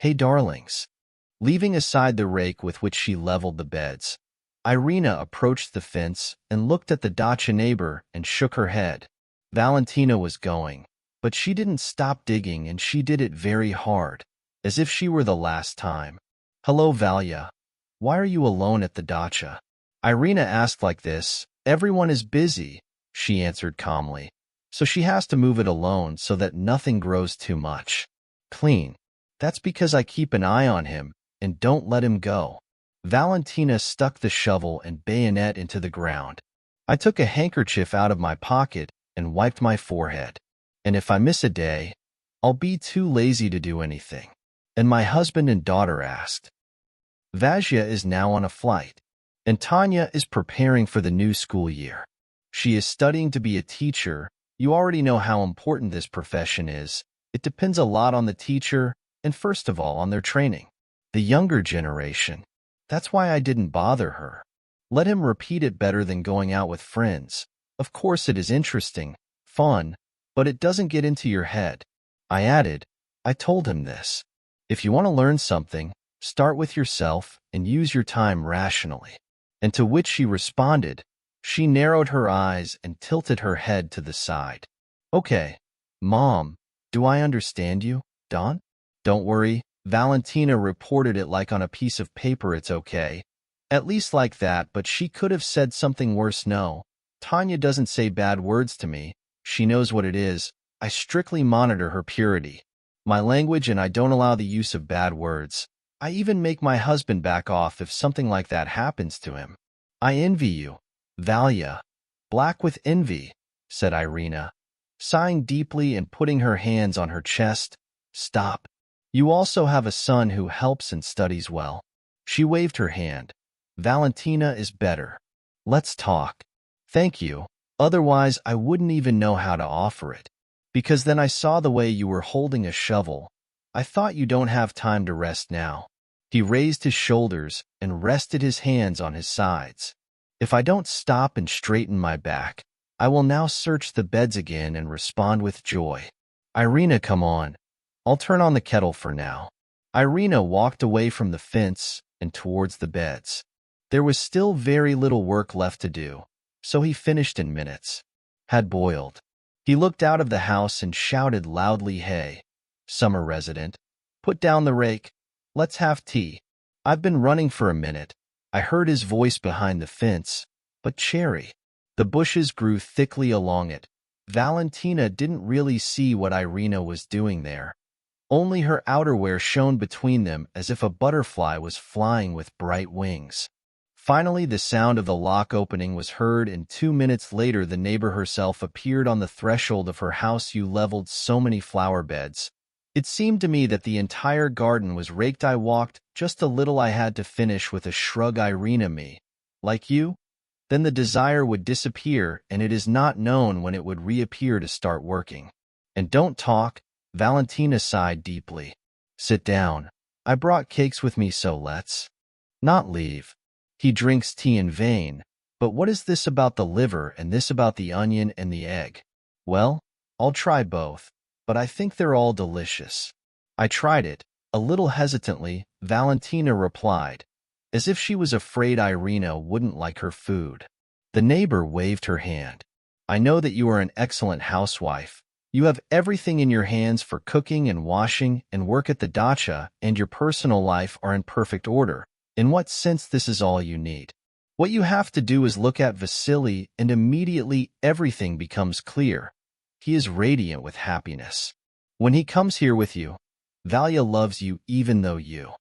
Hey, darlings. Leaving aside the rake with which she leveled the beds, Irina approached the fence and looked at the dacha neighbor and shook her head. Valentina was going, but she didn't stop digging, and she did it very hard, as if she were the last time. Hello, Valya. Why are you alone at the dacha? Irina asked like this. Everyone is busy, she answered calmly. So she has to move it alone so that nothing grows too much. Clean. That's because I keep an eye on him and don't let him go. Valentina stuck the shovel and bayonet into the ground. I took a handkerchief out of my pocket and wiped my forehead. And if I miss a day, I'll be too lazy to do anything. And my husband and daughter asked. Valya is now on a flight, and Tanya is preparing for the new school year. She is studying to be a teacher. You already know how important this profession is. It depends a lot on the teacher and, first of all, on their training. The younger generation. That's why I didn't bother her. Let him repeat it better than going out with friends. Of course it is interesting, fun, but it doesn't get into your head. I added. I told him this. If you want to learn something, start with yourself and use your time rationally. And to which she responded. She narrowed her eyes and tilted her head to the side. Okay, Mom, do I understand you, Don? Don't worry, Valentina reported it like on a piece of paper. It's okay. At least like that, but she could have said something worse. No, Tanya doesn't say bad words to me. She knows what it is. I strictly monitor her purity. My language, and I don't allow the use of bad words. I even make my husband back off if something like that happens to him. I envy you, Valya. Black with envy, said Irina, sighing deeply and putting her hands on her chest. Stop. You also have a son who helps and studies well. She waved her hand. Valentina is better. Let's talk. Thank you. Otherwise, I wouldn't even know how to offer it. Because then I saw the way you were holding a shovel. I thought you don't have time to rest now. He raised his shoulders and rested his hands on his sides. If I don't stop and straighten my back, I will now search the beds again and respond with joy. Irina, come on. I'll turn on the kettle for now. Irina walked away from the fence and towards the beds. There was still very little work left to do, so he finished in minutes. Had boiled. He looked out of the house and shouted loudly, "Hey, summer resident, put down the rake. Let's have tea." I've been running for a minute. I heard his voice behind the fence, but Cherry. The bushes grew thickly along it. Valentina didn't really see what Irina was doing there. Only her outerwear shone between them as if a butterfly was flying with bright wings. Finally, the sound of the lock opening was heard, and 2 minutes later the neighbor herself appeared on the threshold of her house. You leveled so many flower beds. It seemed to me that the entire garden was raked. I walked just a little. I had to finish with a shrug. Irina, me. Like you? Then the desire would disappear, and it is not known when it would reappear to start working. And don't talk. Valentina sighed deeply. Sit down. I brought cakes with me, so let's not leave. He drinks tea in vain. But what is this about the liver and this about the onion and the egg? Well, I'll try both, but I think they're all delicious. I tried it. A little hesitantly, Valentina replied, as if she was afraid Irina wouldn't like her food. The neighbor waved her hand. I know that you are an excellent housewife. You have everything in your hands for cooking and washing and work at the dacha, and your personal life are in perfect order. In what sense this is all you need? What you have to do is look at Vasily, and immediately everything becomes clear. He is radiant with happiness. When he comes here with you, Valya loves you even though you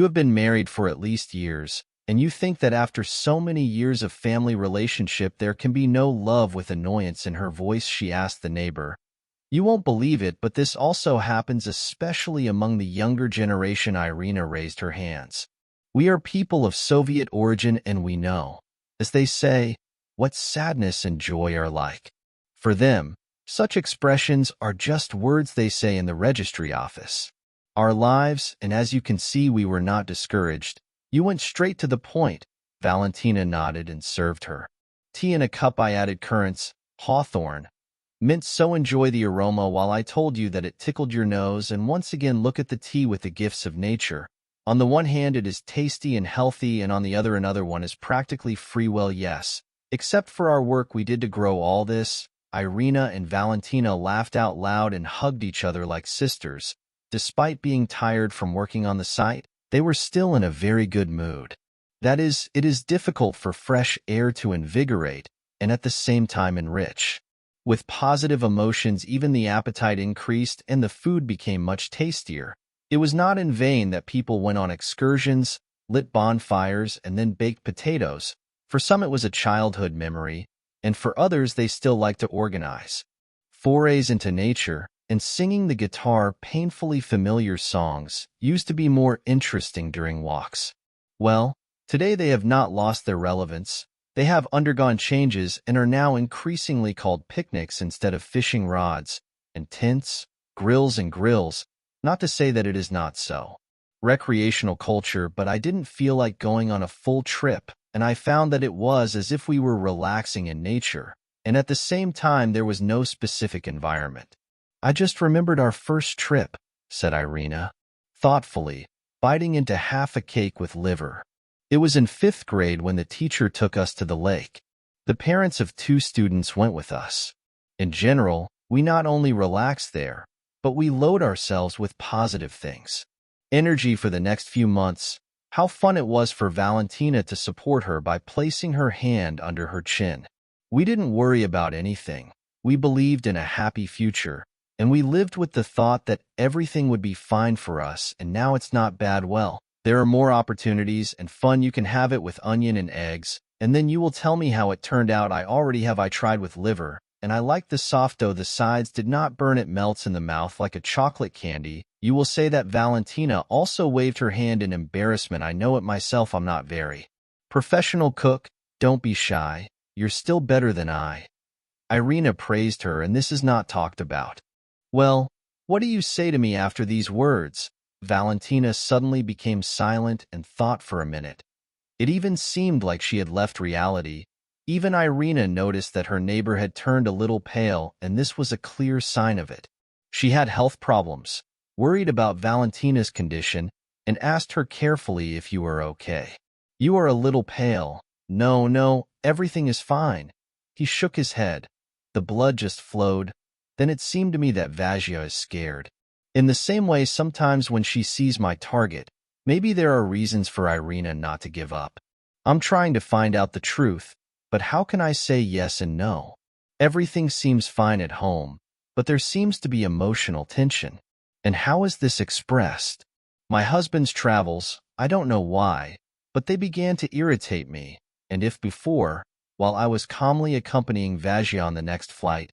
have been married for at least years, and you think that after so many years of family relationship there can be no love. With annoyance in her voice she asked the neighbor, "You won't believe it, but this also happens especially among the younger generation." Irina raised her hands. We are people of Soviet origin, and we know, as they say, what sadness and joy are like. For them, such expressions are just words they say in the registry office. Our lives, and as you can see we were not discouraged. You went straight to the point. Valentina nodded and served her tea in a cup. I added currants, hawthorn, Mint so enjoy the aroma while I told you that it tickled your nose, and once again look at the tea with the gifts of nature. On the one hand it is tasty and healthy, and on the other another one is practically free. Well, yes. Except for our work we did to grow all this. Irina and Valentina laughed out loud and hugged each other like sisters. Despite being tired from working on the site, they were still in a very good mood. That is, it is difficult for fresh air to invigorate and at the same time enrich. With positive emotions, even the appetite increased and the food became much tastier. It was not in vain that people went on excursions, lit bonfires, and then baked potatoes. For some it was a childhood memory, and for others they still liked to organize forays into nature, and singing the guitar painfully familiar songs used to be more interesting during walks. Well, today they have not lost their relevance. They have undergone changes and are now increasingly called picnics instead of fishing rods, and tents, grills and grills, not to say that it is not so. Recreational culture, but I didn't feel like going on a full trip, and I found that it was as if we were relaxing in nature, and at the same time there was no specific environment. I just remembered our first trip, said Irina, thoughtfully, biting into half a cake with liver. It was in 5th grade when the teacher took us to the lake. The parents of 2 students went with us. In general, we not only relaxed there, but we load ourselves with positive things. Energy for the next few months. How fun it was for Valentina to support her by placing her hand under her chin. We didn't worry about anything. We believed in a happy future, and we lived with the thought that everything would be fine for us, and now it's not bad. Well, there are more opportunities and fun. You can have it with onion and eggs, and then you will tell me how it turned out. I tried with liver, and I liked the soft dough. The sides did not burn. It melts in the mouth like a chocolate candy. You will say that Valentina also waved her hand in embarrassment. I know it myself. I'm not very professional cook. Don't be shy. You're still better than I. Irina praised her, and this is not talked about. Well, what do you say to me after these words? Valentina suddenly became silent and thought for a minute. It even seemed like she had left reality. Even Irina noticed that her neighbor had turned a little pale, and this was a clear sign of it. She had health problems, worried about Valentina's condition, and asked her carefully if you were okay. You are a little pale. No, everything is fine. He shook his head. The blood just flowed. Then it seemed to me that Valya is scared. In the same way, sometimes when she sees my target, maybe there are reasons for Irina not to give up. I'm trying to find out the truth, but how can I say yes and no? Everything seems fine at home, but there seems to be emotional tension. And how is this expressed? My husband's travels, I don't know why, but they began to irritate me, and if before, while I was calmly accompanying Valya on the next flight,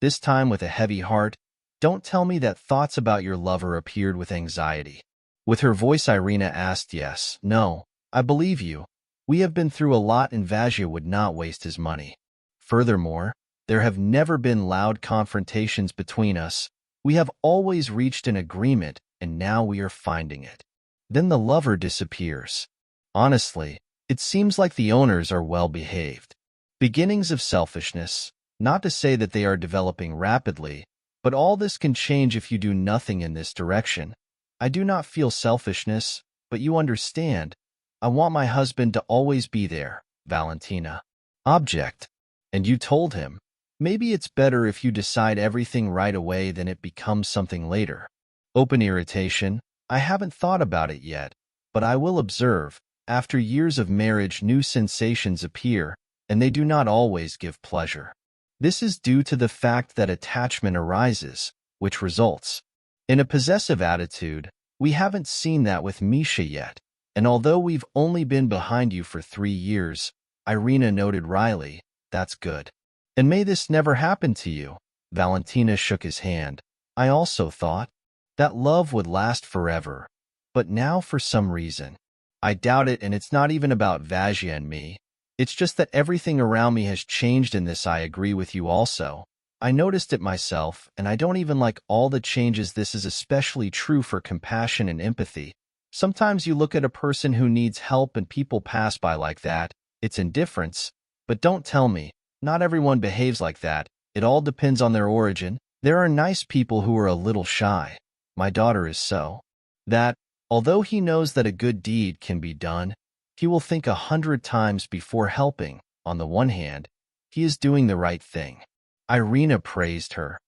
this time with a heavy heart, don't tell me that thoughts about your lover appeared with anxiety. With her voice Irina asked, yes, no, I believe you. We have been through a lot, and Valya would not waste his money. Furthermore, there have never been loud confrontations between us. We have always reached an agreement, and now we are finding it. Then the lover disappears. Honestly, it seems like the owners are well behaved. Beginnings of selfishness, not to say that they are developing rapidly, but all this can change if you do nothing in this direction. I do not feel selfishness, but you understand. I want my husband to always be there, Valentina. Object. And you told him. Maybe it's better if you decide everything right away than it becomes something later. Open irritation. I haven't thought about it yet, but I will observe. After years of marriage, new sensations appear, and they do not always give pleasure. This is due to the fact that attachment arises, which results in a possessive attitude. We haven't seen that with Misha yet, and although we've only been behind you for 3 years, Irina noted wryly, that's good. And may this never happen to you. Valentina shook his hand. I also thought that love would last forever, but now for some reason, I doubt it, and it's not even about Valya and me. It's just that everything around me has changed in this. I agree with you also. I noticed it myself, and I don't even like all the changes. This is especially true for compassion and empathy. Sometimes you look at a person who needs help and people pass by like that. It's indifference. But don't tell me, not everyone behaves like that. It all depends on their origin. There are nice people who are a little shy. My daughter is so. That, although he knows that a good deed can be done, he will think 100 times before helping. On the one hand, he is doing the right thing. Irina praised her.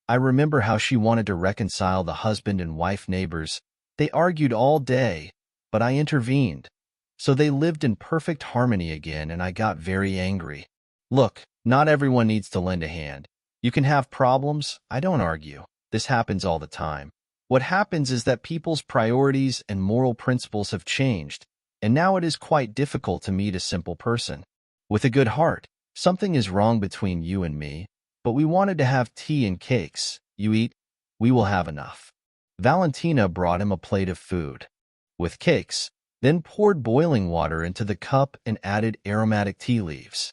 I remember how she wanted to reconcile the husband and wife neighbors. They argued all day, but I intervened. So they lived in perfect harmony again, and I got very angry. Look, not everyone needs to lend a hand. You can have problems. I don't argue. This happens all the time. What happens is that people's priorities and moral principles have changed, and now it is quite difficult to meet a simple person. With a good heart, something is wrong between you and me, but we wanted to have tea and cakes. You eat, we will have enough. Valentina brought him a plate of food, with cakes, then poured boiling water into the cup and added aromatic tea leaves.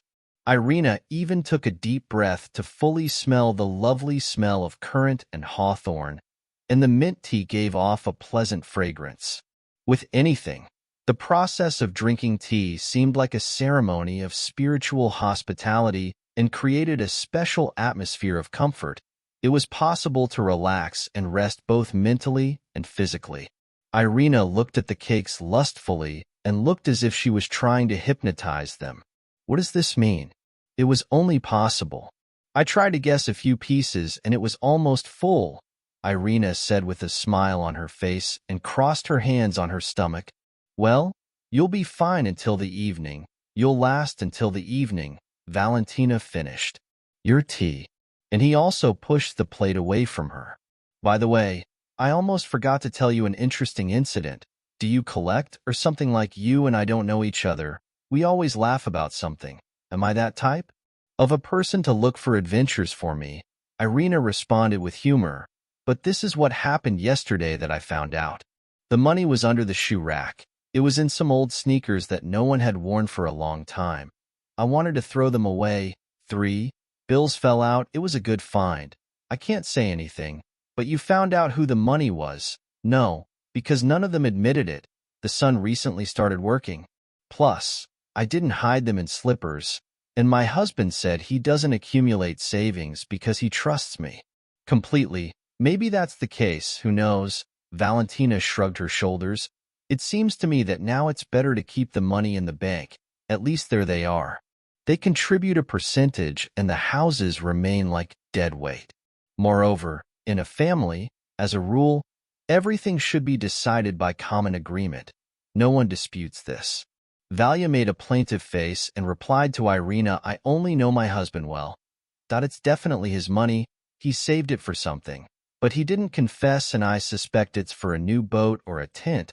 Irina even took a deep breath to fully smell the lovely smell of currant and hawthorn, and the mint tea gave off a pleasant fragrance. With anything, the process of drinking tea seemed like a ceremony of spiritual hospitality and created a special atmosphere of comfort. It was possible to relax and rest both mentally and physically. Irina looked at the cakes lustfully and looked as if she was trying to hypnotize them. What does this mean? It was only possible. I tried to guess a few pieces and it was almost full, Irina said with a smile on her face and crossed her hands on her stomach. Well, you'll be fine until the evening. You'll last until the evening, Valentina finished. Your tea. And he also pushed the plate away from her. By the way, I almost forgot to tell you an interesting incident. Do you collect or something like you and I don't know each other? We always laugh about something. Am I that type? Of a person to look for adventures for me, Irina responded with humor. But this is what happened yesterday that I found out. The money was under the shoe rack. It was in some old sneakers that no one had worn for a long time. I wanted to throw them away. 3 bills fell out. It was a good find. I can't say anything. But you found out who the money was? No, because none of them admitted it. The son recently started working. Plus, I didn't hide them in slippers. And my husband said he doesn't accumulate savings because he trusts me. Completely. Maybe that's the case. Who knows? Valentina shrugged her shoulders. It seems to me that now it's better to keep the money in the bank. At least there they are. They contribute a percentage and the houses remain like dead weight. Moreover, in a family, as a rule, everything should be decided by common agreement. No one disputes this. Valya made a plaintive face and replied to Irina, I only know my husband well. It's definitely his money. He saved it for something. But he didn't confess and I suspect it's for a new boat or a tent.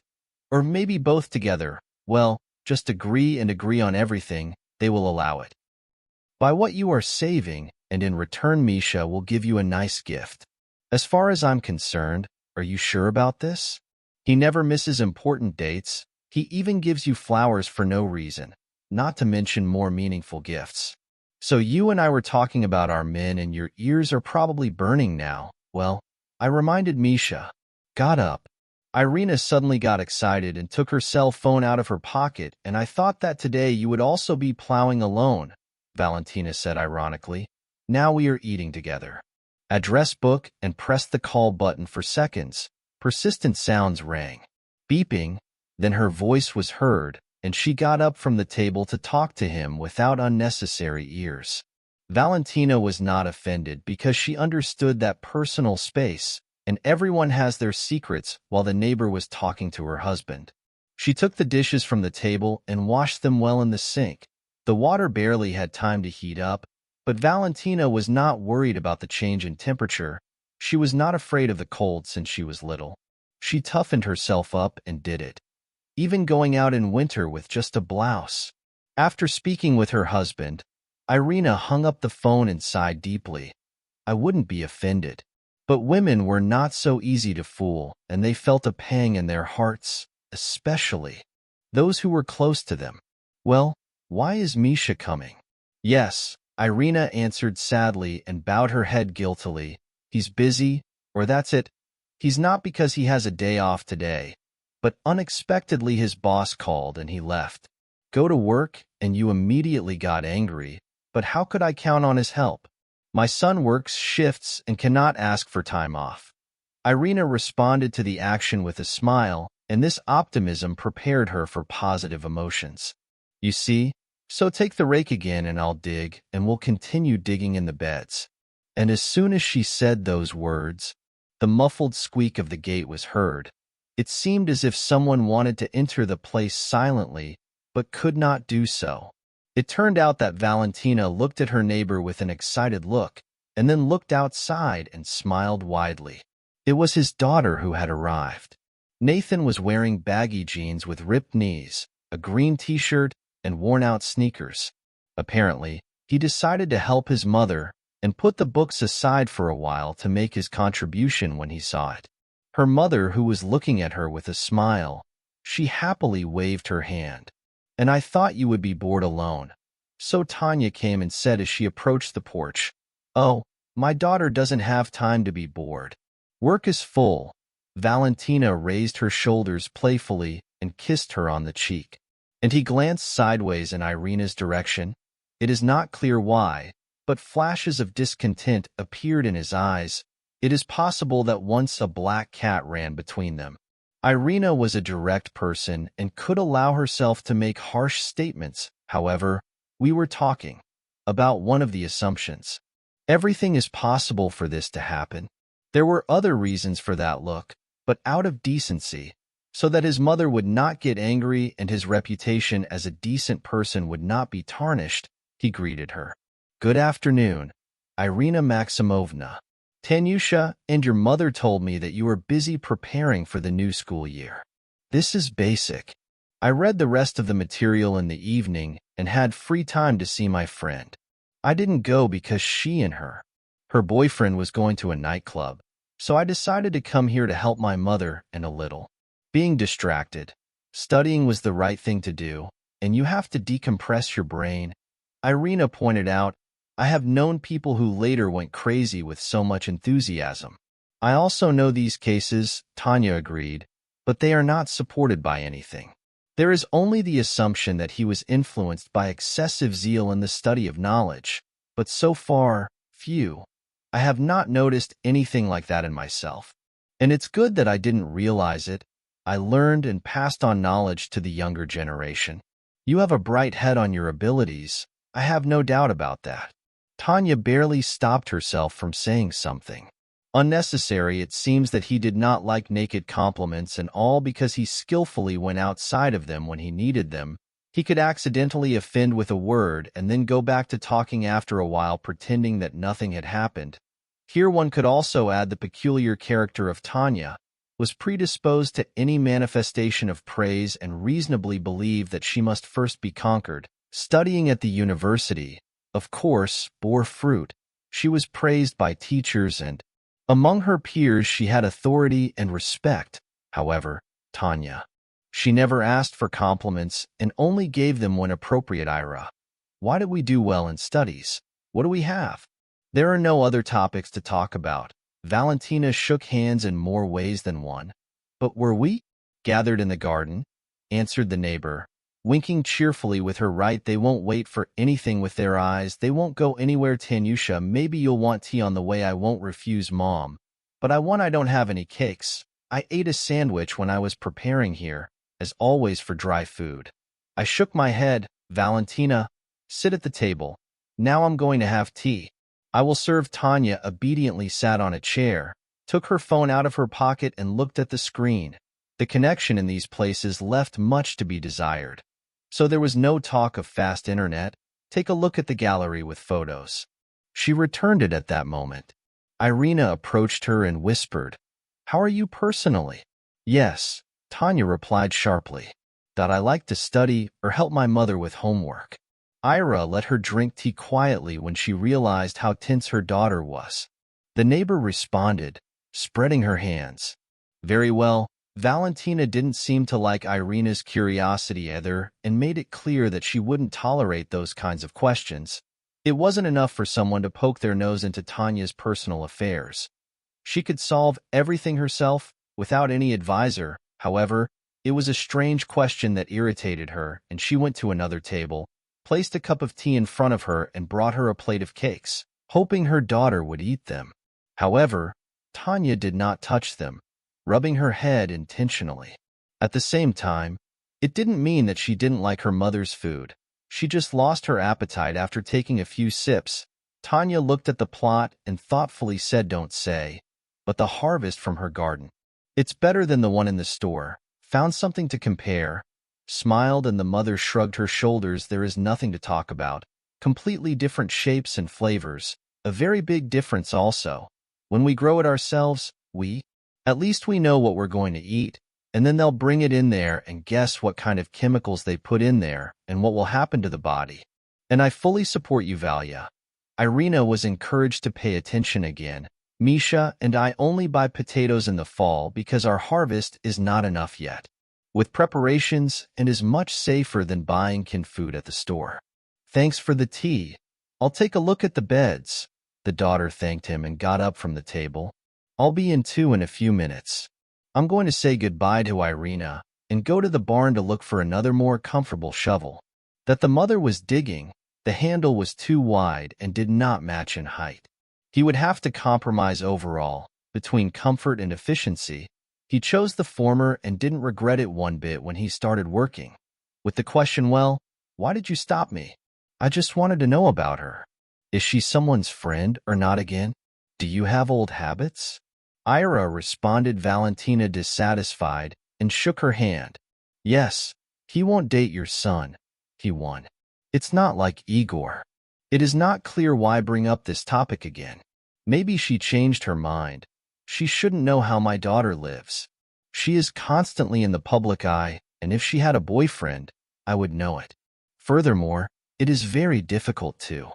Or maybe both together. Well, just agree on everything. They will allow it. By what you are saving, and in return Misha will give you a nice gift. As far as I'm concerned, are you sure about this? He never misses important dates. He even gives you flowers for no reason, not to mention more meaningful gifts. So you and I were talking about our men and your ears are probably burning now. Well, I reminded Misha. Got up. Irina suddenly got excited and took her cell phone out of her pocket, and I thought that today you would also be plowing alone, Valentina said ironically. Now we are eating together. Address book and pressed the call button for seconds. Persistent sounds rang. Beeping, then her voice was heard, and she got up from the table to talk to him without unnecessary ears. Valentina was not offended because she understood that personal space, and everyone has their secrets while the neighbor was talking to her husband. She took the dishes from the table and washed them well in the sink. The water barely had time to heat up, but Valentina was not worried about the change in temperature. She was not afraid of the cold since she was little. She toughened herself up and did it, even going out in winter with just a blouse. After speaking with her husband, Irina hung up the phone and sighed deeply. I wouldn't be offended. But women were not so easy to fool, and they felt a pang in their hearts, especially those who were close to them. Well, why is Misha coming? Yes, Irina answered sadly and bowed her head guiltily. He's busy, or that's it. He's not because he has a day off today, but unexpectedly his boss called and he left. Go to work, and you immediately got angry, but how could I count on his help? My son works shifts and cannot ask for time off. Irina responded to the action with a smile, and this optimism prepared her for positive emotions. You see, so take the rake again and I'll dig, and we'll continue digging in the beds. And as soon as she said those words, the muffled squeak of the gate was heard. It seemed as if someone wanted to enter the place silently, but could not do so. It turned out that Valentina looked at her neighbor with an excited look, and then looked outside and smiled widely. It was his daughter who had arrived. Nathan was wearing baggy jeans with ripped knees, a green t-shirt, and worn-out sneakers. Apparently, he decided to help his mother and put the books aside for a while to make his contribution when he saw it. Her mother, who was looking at her with a smile, she happily waved her hand. And I thought you would be bored alone. So Tanya came and said as she approached the porch, "Oh, my daughter doesn't have time to be bored. Work is full." Valentina raised her shoulders playfully and kissed her on the cheek. And he glanced sideways in Irina's direction. It is not clear why, but flashes of discontent appeared in his eyes. It is possible that once a black cat ran between them. Irina was a direct person and could allow herself to make harsh statements. However, we were talking about one of the assumptions. Everything is possible for this to happen. There were other reasons for that look, but out of decency, so that his mother would not get angry and his reputation as a decent person would not be tarnished, he greeted her. "Good afternoon, Irina Maximovna. Tanyusha and your mother told me that you are busy preparing for the new school year. This is basic. I read the rest of the material in the evening and had free time to see my friend. I didn't go because she and her boyfriend was going to a nightclub, so I decided to come here to help my mother and a little. Being distracted, studying was the right thing to do, and you have to decompress your brain." Irina pointed out, "I have known people who later went crazy with so much enthusiasm." "I also know these cases," Tanya agreed, "but they are not supported by anything. There is only the assumption that he was influenced by excessive zeal in the study of knowledge, but so far, few. I have not noticed anything like that in myself. And it's good that I didn't realize it. I learned and passed on knowledge to the younger generation. You have a bright head on your abilities. I have no doubt about that." Tanya barely stopped herself from saying something unnecessary. It seems that he did not like naked compliments, and all because he skillfully went outside of them when he needed them. He could accidentally offend with a word and then go back to talking after a while, pretending that nothing had happened. Here one could also add the peculiar character of Tanya, was predisposed to any manifestation of praise and reasonably believed that she must first be conquered. Studying at the university, of course, bore fruit. She was praised by teachers and among her peers she had authority and respect. However, Tanya, she never asked for compliments and only gave them when appropriate. "Ira, why did we do well in studies? What do we have?" "There are no other topics to talk about." Valentina shook hands in more ways than one. "But were we?" "Gathered in the garden," answered the neighbor, winking cheerfully with her right. "They won't wait for anything with their eyes. They won't go anywhere. Tanyusha, maybe you'll want tea on the way." "I won't refuse, Mom. But I don't have any cakes. I ate a sandwich when I was preparing here, as always for dry food." I shook my head. "Valentina, sit at the table. Now I'm going to have tea." "I will serve." Tanya obediently sat on a chair, took her phone out of her pocket and looked at the screen. The connection in these places left much to be desired. So there was no talk of fast internet. "Take a look at the gallery with photos." She returned it at that moment. Irina approached her and whispered, "How are you personally?" "Yes," Tanya replied sharply. "That I like to study or help my mother with homework." Ira let her drink tea quietly when she realized how tense her daughter was. The neighbor responded, spreading her hands. "Very well." Valentina didn't seem to like Irina's curiosity either and made it clear that she wouldn't tolerate those kinds of questions. It wasn't enough for someone to poke their nose into Tanya's personal affairs. She could solve everything herself without any advisor. However, it was a strange question that irritated her, and she went to another table, placed a cup of tea in front of her, and brought her a plate of cakes. hoping her daughter would eat them. However, Tanya did not touch them, rubbing her head intentionally. At the same time, it didn't mean that she didn't like her mother's food. She just lost her appetite after taking a few sips. Tanya looked at the plot and thoughtfully said, "Don't say, but the harvest from her garden. It's better than the one in the store. Found something to compare." Smiled, and the mother shrugged her shoulders. "There is nothing to talk about. Completely different shapes and flavors. A very big difference also. When we grow it ourselves, at least we know what we're going to eat. And then they'll bring it in there and guess what kind of chemicals they put in there and what will happen to the body. And I fully support you, Valya." Irina was encouraged to pay attention again. "Misha and I only buy potatoes in the fall because our harvest is not enough yet. With preparations, and is much safer than buying canned food at the store." "Thanks for the tea. I'll take a look at the beds." The daughter thanked him and got up from the table. "I'll be in too in a few minutes. I'm going to say goodbye to Irina and go to the barn to look for another more comfortable shovel." That the mother was digging, the handle was too wide and did not match in height. He would have to compromise overall, between comfort and efficiency. He chose the former and didn't regret it one bit when he started working. With the question, "Well, why did you stop me?" "I just wanted to know about her. Is she someone's friend or not again? Do you have old habits?" Ira responded, Valentina dissatisfied, and shook her hand. "Yes, he won't date your son. He won. It's not like Igor." It is not clear why bring up this topic again. Maybe she changed her mind. She shouldn't know how my daughter lives. She is constantly in the public eye, and if she had a boyfriend, I would know it. Furthermore, it is very difficult to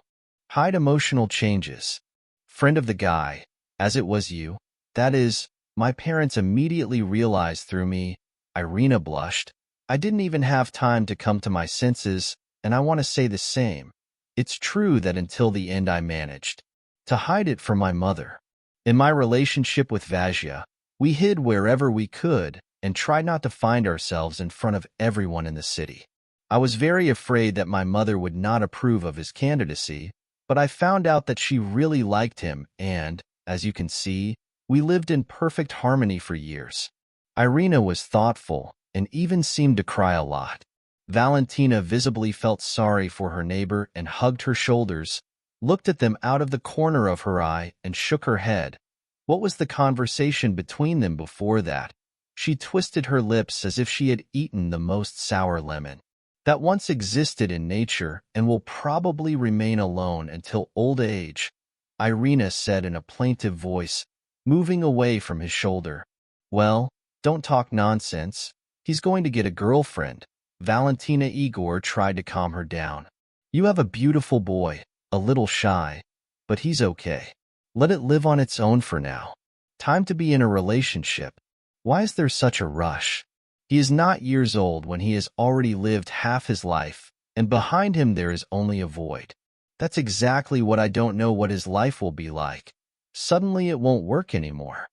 hide emotional changes. Friend of the guy, as it was you. That is, my parents immediately realized through me. Irina blushed. "I didn't even have time to come to my senses, and I want to say the same. It's true that until the end I managed to hide it from my mother. In my relationship with Valya, we hid wherever we could and tried not to find ourselves in front of everyone in the city. I was very afraid that my mother would not approve of his candidacy, but I found out that she really liked him and, as you can see, we lived in perfect harmony for years." Irina was thoughtful and even seemed to cry a lot. Valentina visibly felt sorry for her neighbor and hugged her shoulders, looked at them out of the corner of her eye, and shook her head. What was the conversation between them before that? She twisted her lips as if she had eaten the most sour lemon that once existed in nature and will probably remain alone until old age, Irina said in a plaintive voice, moving away from his shoulder. "Well, don't talk nonsense. He's going to get a girlfriend." Valentina Igor tried to calm her down. "You have a beautiful boy, a little shy, but he's okay. Let it live on its own for now. Time to be in a relationship. Why is there such a rush? He is not years old when he has already lived half his life, and behind him there is only a void." "That's exactly what I don't know what his life will be like. Suddenly it won't work anymore.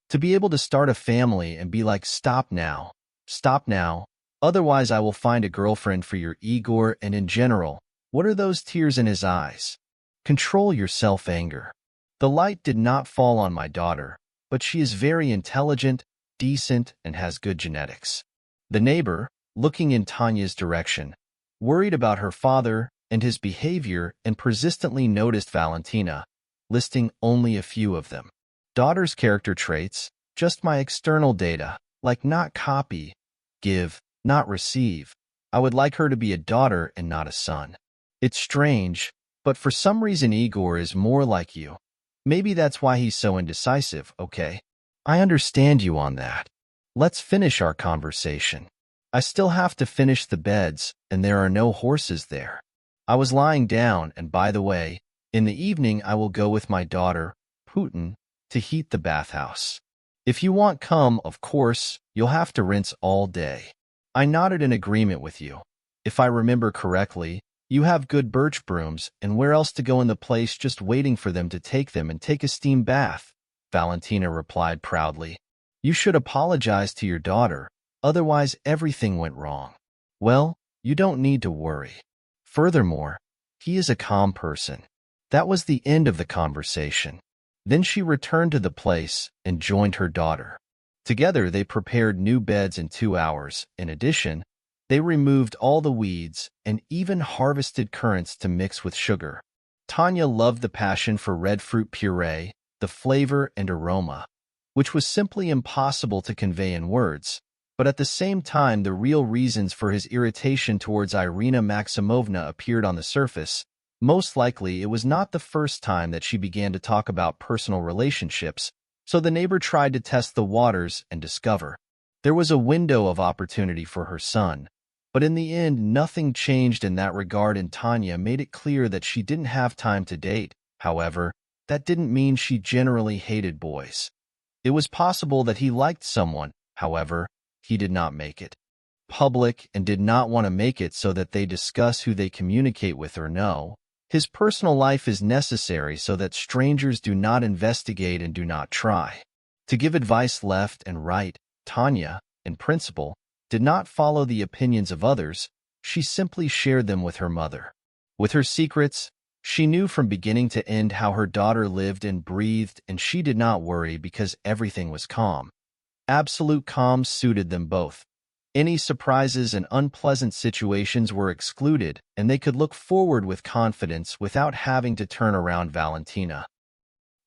To be able to start a family and be like, stop now, otherwise I will find a girlfriend for your Igor, and in general, what are those tears in his eyes? Control your self-anger. The light did not fall on my daughter, but she is very intelligent, decent, and has good genetics." The neighbor, looking in Tanya's direction, worried about her father and his behavior, and persistently noticed Valentina, listing only a few of them. "Daughter's character traits, just my external data, like not copy, give, not receive. I would like her to be a daughter and not a son. It's strange, but for some reason Igor is more like you. Maybe that's why he's so indecisive, okay? I understand you on that. Let's finish our conversation. I still have to finish the beds, and there are no horses there. I was lying down, and by the way, in the evening I will go with my daughter, Putin, to heat the bathhouse. If you want come, of course, you'll have to rinse all day." I nodded in agreement with you. "If I remember correctly, you have good birch brooms, and where else to go in the place just waiting for them to take them and take a steam bath," Valentina replied proudly. "You should apologize to your daughter, otherwise everything went wrong." "Well, you don't need to worry. Furthermore, he is a calm person. That was the end of the conversation. Then she returned to the place and joined her daughter. Together, they prepared new beds in 2 hours. In addition, they removed all the weeds and even harvested currants to mix with sugar. Tanya loved the passion for red fruit puree, the flavor and aroma, which was simply impossible to convey in words. But at the same time, the real reasons for his irritation towards Irina Maximovna appeared on the surface. Most likely, it was not the first time that she began to talk about personal relationships, so the neighbor tried to test the waters and discover there was a window of opportunity for her son. But in the end, nothing changed in that regard, and Tanya made it clear that she didn't have time to date. However, that didn't mean she generally hated boys. It was possible that he liked someone. However, he did not make it public and did not want to make it so that they discuss who they communicate with or no. His personal life is necessary so that strangers do not investigate and do not try to give advice left and right. Tanya, in principle, did not follow the opinions of others. She simply shared them with her mother. With her secrets, she knew from beginning to end how her daughter lived and breathed, and she did not worry because everything was calm. Absolute calm suited them both. Any surprises and unpleasant situations were excluded, and they could look forward with confidence without having to turn around Valentina.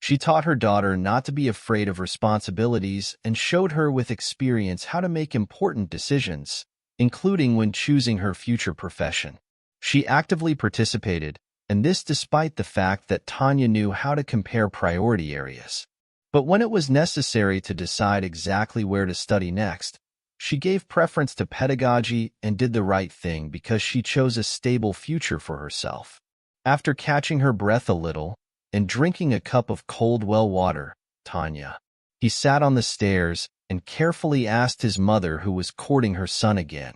She taught her daughter not to be afraid of responsibilities and showed her with experience how to make important decisions, including when choosing her future profession. She actively participated, and this despite the fact that Tanya knew how to compare priority areas. But when it was necessary to decide exactly where to study next, she gave preference to pedagogy and did the right thing because she chose a stable future for herself. After catching her breath a little and drinking a cup of cold well water, he sat on the stairs and carefully asked his mother, who was courting her son again.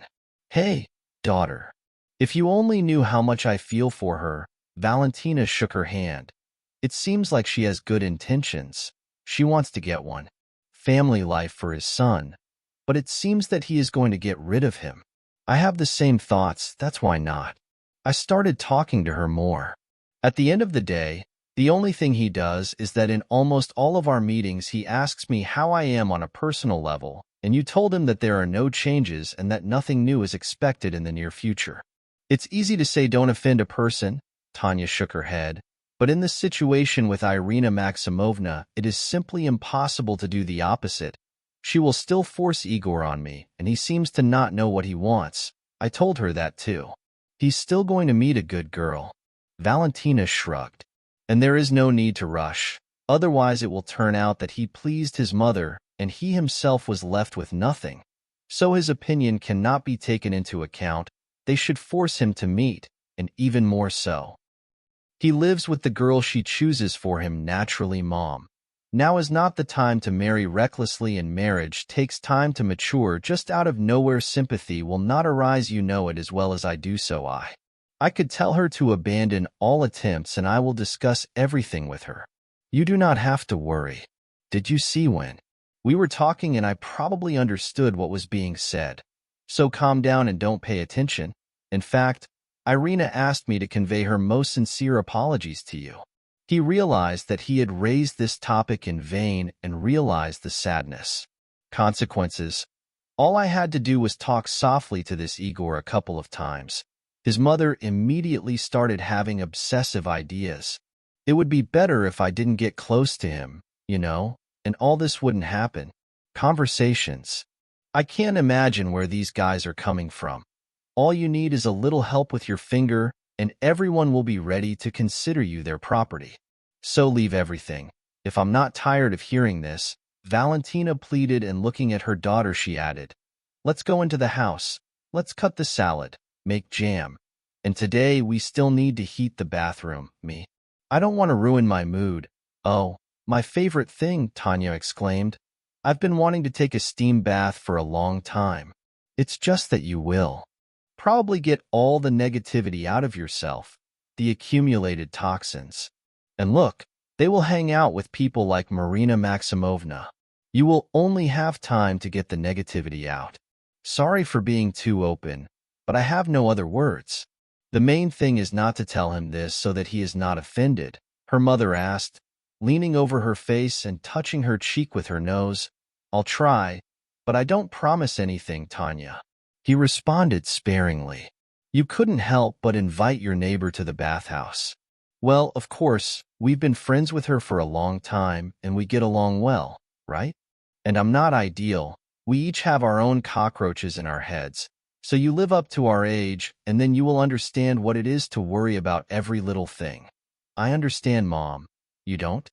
"Hey, daughter, if you only knew how much I feel for her." Valentina shook her hand. "It seems like she has good intentions. She wants to get one family life for his son, but it seems that he is going to get rid of him. I have the same thoughts, that's why not." I started talking to her more. At the end of the day, the only thing he does is that in almost all of our meetings he asks me how I am on a personal level, and you told him that there are no changes and that nothing new is expected in the near future. It's easy to say don't offend a person. Tanya shook her head. But in this situation with Irina Maximovna, it is simply impossible to do the opposite. She will still force Igor on me, and he seems to not know what he wants. I told her that too. He's still going to meet a good girl. Valentina shrugged. And there is no need to rush. Otherwise it will turn out that he pleased his mother, and he himself was left with nothing. So his opinion cannot be taken into account. They should force him to meet, and even more so. He lives with the girl she chooses for him naturally, Mom. Now is not the time to marry recklessly, and marriage takes time to mature. Just out of nowhere sympathy will not arise, you know it as well as I do. So I could tell her to abandon all attempts and I will discuss everything with her. You do not have to worry. Did you see when we were talking and I probably understood what was being said? So calm down and don't pay attention. In fact, Irina asked me to convey her most sincere apologies to you. He realized that he had raised this topic in vain and realized the sadness. Consequences. All I had to do was talk softly to this Igor a couple of times. His mother immediately started having obsessive ideas. It would be better if I didn't get close to him, you know, and all this wouldn't happen. Conversations. I can't imagine where these guys are coming from. All you need is a little help with your finger, and everyone will be ready to consider you their property. So leave everything. If I'm not tired of hearing this, Valentina pleaded, and looking at her daughter she added, let's go into the house. Let's cut the salad, make jam. And today we still need to heat the bathroom, me. I don't want to ruin my mood. Oh, my favorite thing, Tanya exclaimed. I've been wanting to take a steam bath for a long time. It's just that you will probably get all the negativity out of yourself, the accumulated toxins. And look, they will hang out with people like Irina Maximovna. You will only have time to get the negativity out. Sorry for being too open, but I have no other words. The main thing is not to tell him this so that he is not offended, her mother asked, leaning over her face and touching her cheek with her nose. I'll try, but I don't promise anything, Tanya. He responded sparingly. You couldn't help but invite your neighbor to the bathhouse. Well, of course, we've been friends with her for a long time and we get along well, right? And I'm not ideal. We each have our own cockroaches in our heads. So you live up to our age, and then you will understand what it is to worry about every little thing. I understand, Mom. You don't?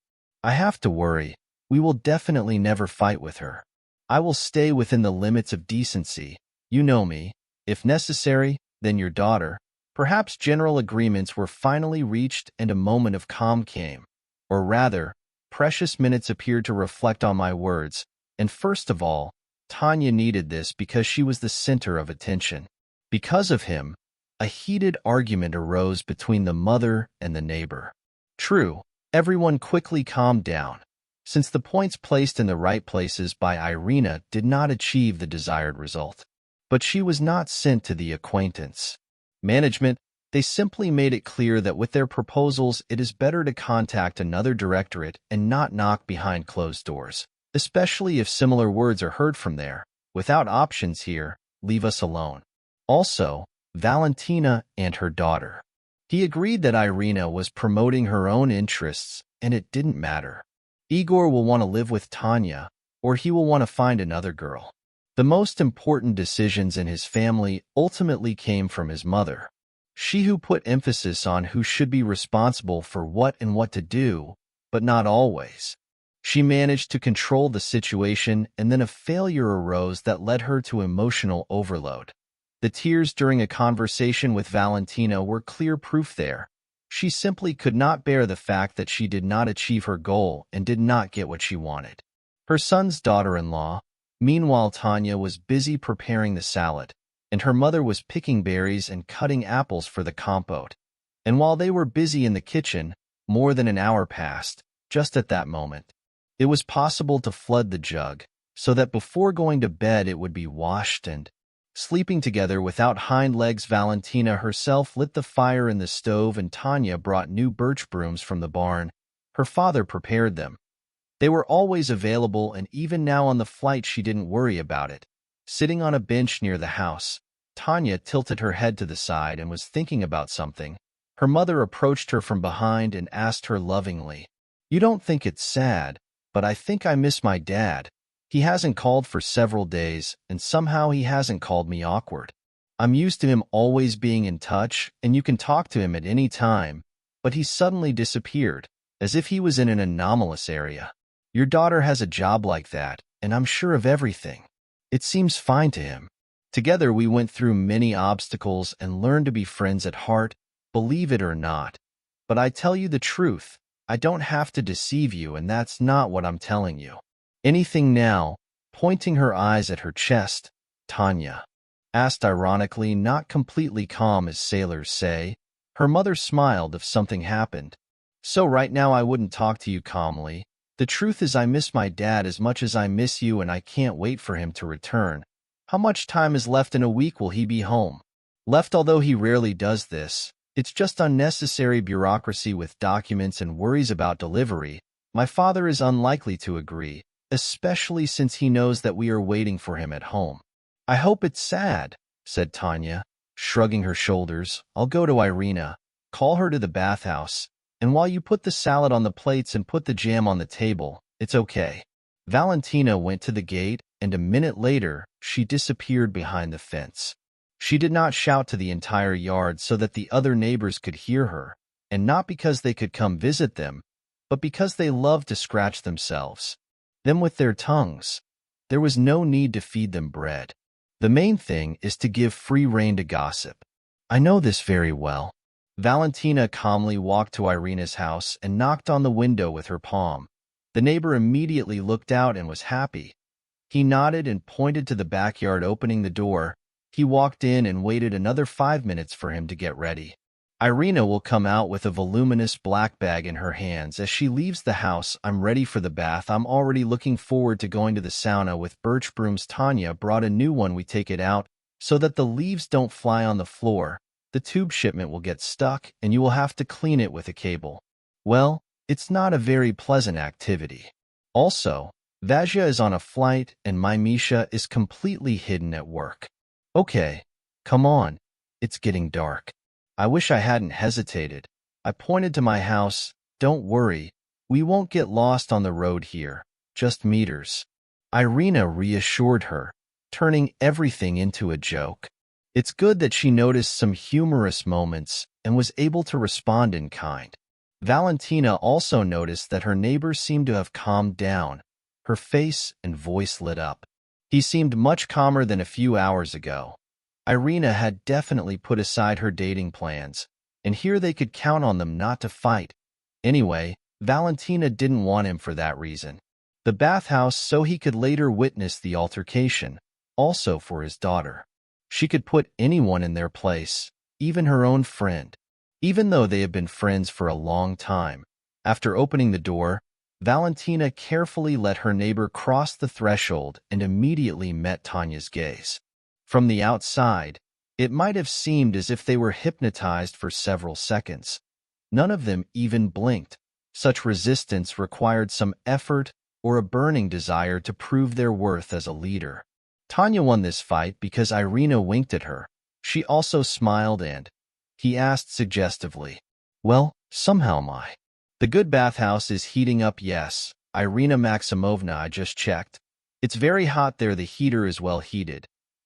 I have to worry. We will definitely never fight with her. I will stay within the limits of decency. You know me. If necessary, then your daughter. Perhaps general agreements were finally reached and a moment of calm came. Or rather, precious minutes appeared to reflect on my words, and first of all, Tanya needed this because she was the center of attention. Because of him, a heated argument arose between the mother and the neighbor. True, everyone quickly calmed down, since the points placed in the right places by Irina did not achieve the desired result. But she was not sent to the acquaintance management. They simply made it clear that with their proposals it is better to contact another directorate and not knock behind closed doors. Especially if similar words are heard from there. Without options here, leave us alone. Also, Valentina and her daughter. He agreed that Irina was promoting her own interests, and it didn't matter. Igor will want to live with Tanya, or he will want to find another girl. The most important decisions in his family ultimately came from his mother. She who put emphasis on who should be responsible for what and what to do, but not always. She managed to control the situation, and then a failure arose that led her to emotional overload. The tears during a conversation with Valentina were clear proof there. She simply could not bear the fact that she did not achieve her goal and did not get what she wanted. Her son's daughter-in-law, meanwhile, Tanya was busy preparing the salad, and her mother was picking berries and cutting apples for the compote. And while they were busy in the kitchen, more than an hour passed. Just at that moment, it was possible to flood the jug, so that before going to bed it would be washed and sleeping together without hind legs. Valentina herself lit the fire in the stove and Tanya brought new birch brooms from the barn. Her father prepared them. They were always available, and even now on the flight she didn't worry about it. Sitting on a bench near the house, Tanya tilted her head to the side and was thinking about something. Her mother approached her from behind and asked her lovingly, "You don't think it's sad, but I think I miss my dad. He hasn't called for several days, and somehow he hasn't called me awkward. I'm used to him always being in touch, and you can talk to him at any time, but he suddenly disappeared, as if he was in an anomalous area. Your daughter has a job like that, and I'm sure of everything. It seems fine to him. Together we went through many obstacles and learned to be friends at heart, believe it or not. But I tell you the truth, I don't have to deceive you, and that's not what I'm telling you. Anything now?" Pointing her eyes at her chest, Tanya asked ironically, not completely calm as sailors say. Her mother smiled. "If something happened. So right now I wouldn't talk to you calmly. The truth is I miss my dad as much as I miss you, and I can't wait for him to return. How much time is left? In a week will he be home?" "Left, although he rarely does this. It's just unnecessary bureaucracy with documents and worries about delivery. My father is unlikely to agree, especially since he knows that we are waiting for him at home." "I hope it's sad," said Tanya, shrugging her shoulders. "I'll go to Irina, call her to the bathhouse, and while you put the salad on the plates and put the jam on the table, it's okay." Valentina went to the gate, and a minute later, she disappeared behind the fence. She did not shout to the entire yard so that the other neighbors could hear her, and not because they could come visit them, but because they loved to scratch themselves, them with their tongues. There was no need to feed them bread. The main thing is to give free rein to gossip. I know this very well. Valentina calmly walked to Irina's house and knocked on the window with her palm. The neighbor immediately looked out and was happy. He nodded and pointed to the backyard, opening the door. He walked in and waited another 5 minutes for him to get ready. Irina will come out with a voluminous black bag in her hands as she leaves the house. "I'm ready for the bath. I'm already looking forward to going to the sauna with birch brooms. Tanya brought a new one. We take it out so that the leaves don't fly on the floor. the tube shipment will get stuck and you will have to clean it with a cable. Well, it's not a very pleasant activity. Also, Valya is on a flight and my Misha is completely hidden at work. Okay, come on. It's getting dark. I wish I hadn't hesitated. I pointed to my house. Don't worry. We won't get lost on the road here. Just meters. Irina reassured her, turning everything into a joke. It's good that she noticed some humorous moments and was able to respond in kind. Valentina also noticed that her neighbor seemed to have calmed down. Her face and voice lit up. He seemed much calmer than a few hours ago. Irina had definitely put aside her dating plans, and here they could count on them not to fight. Anyway, Valentina didn't want him for that reason. The bathhouse so he could later witness the altercation, also for his daughter. She could put anyone in their place, even her own friend. Even though they had been friends for a long time, after opening the door, Valentina carefully let her neighbor cross the threshold and immediately met Tanya's gaze. From the outside, it might have seemed as if they were hypnotized for several seconds. None of them even blinked. Such resistance required some effort or a burning desire to prove their worth as a leader. Tanya won this fight because Irina winked at her. She also smiled and he asked suggestively, "Well, somehow my the good bathhouse is heating up, yes, Irina Maximovna, I just checked. It's very hot there, the heater is well heated.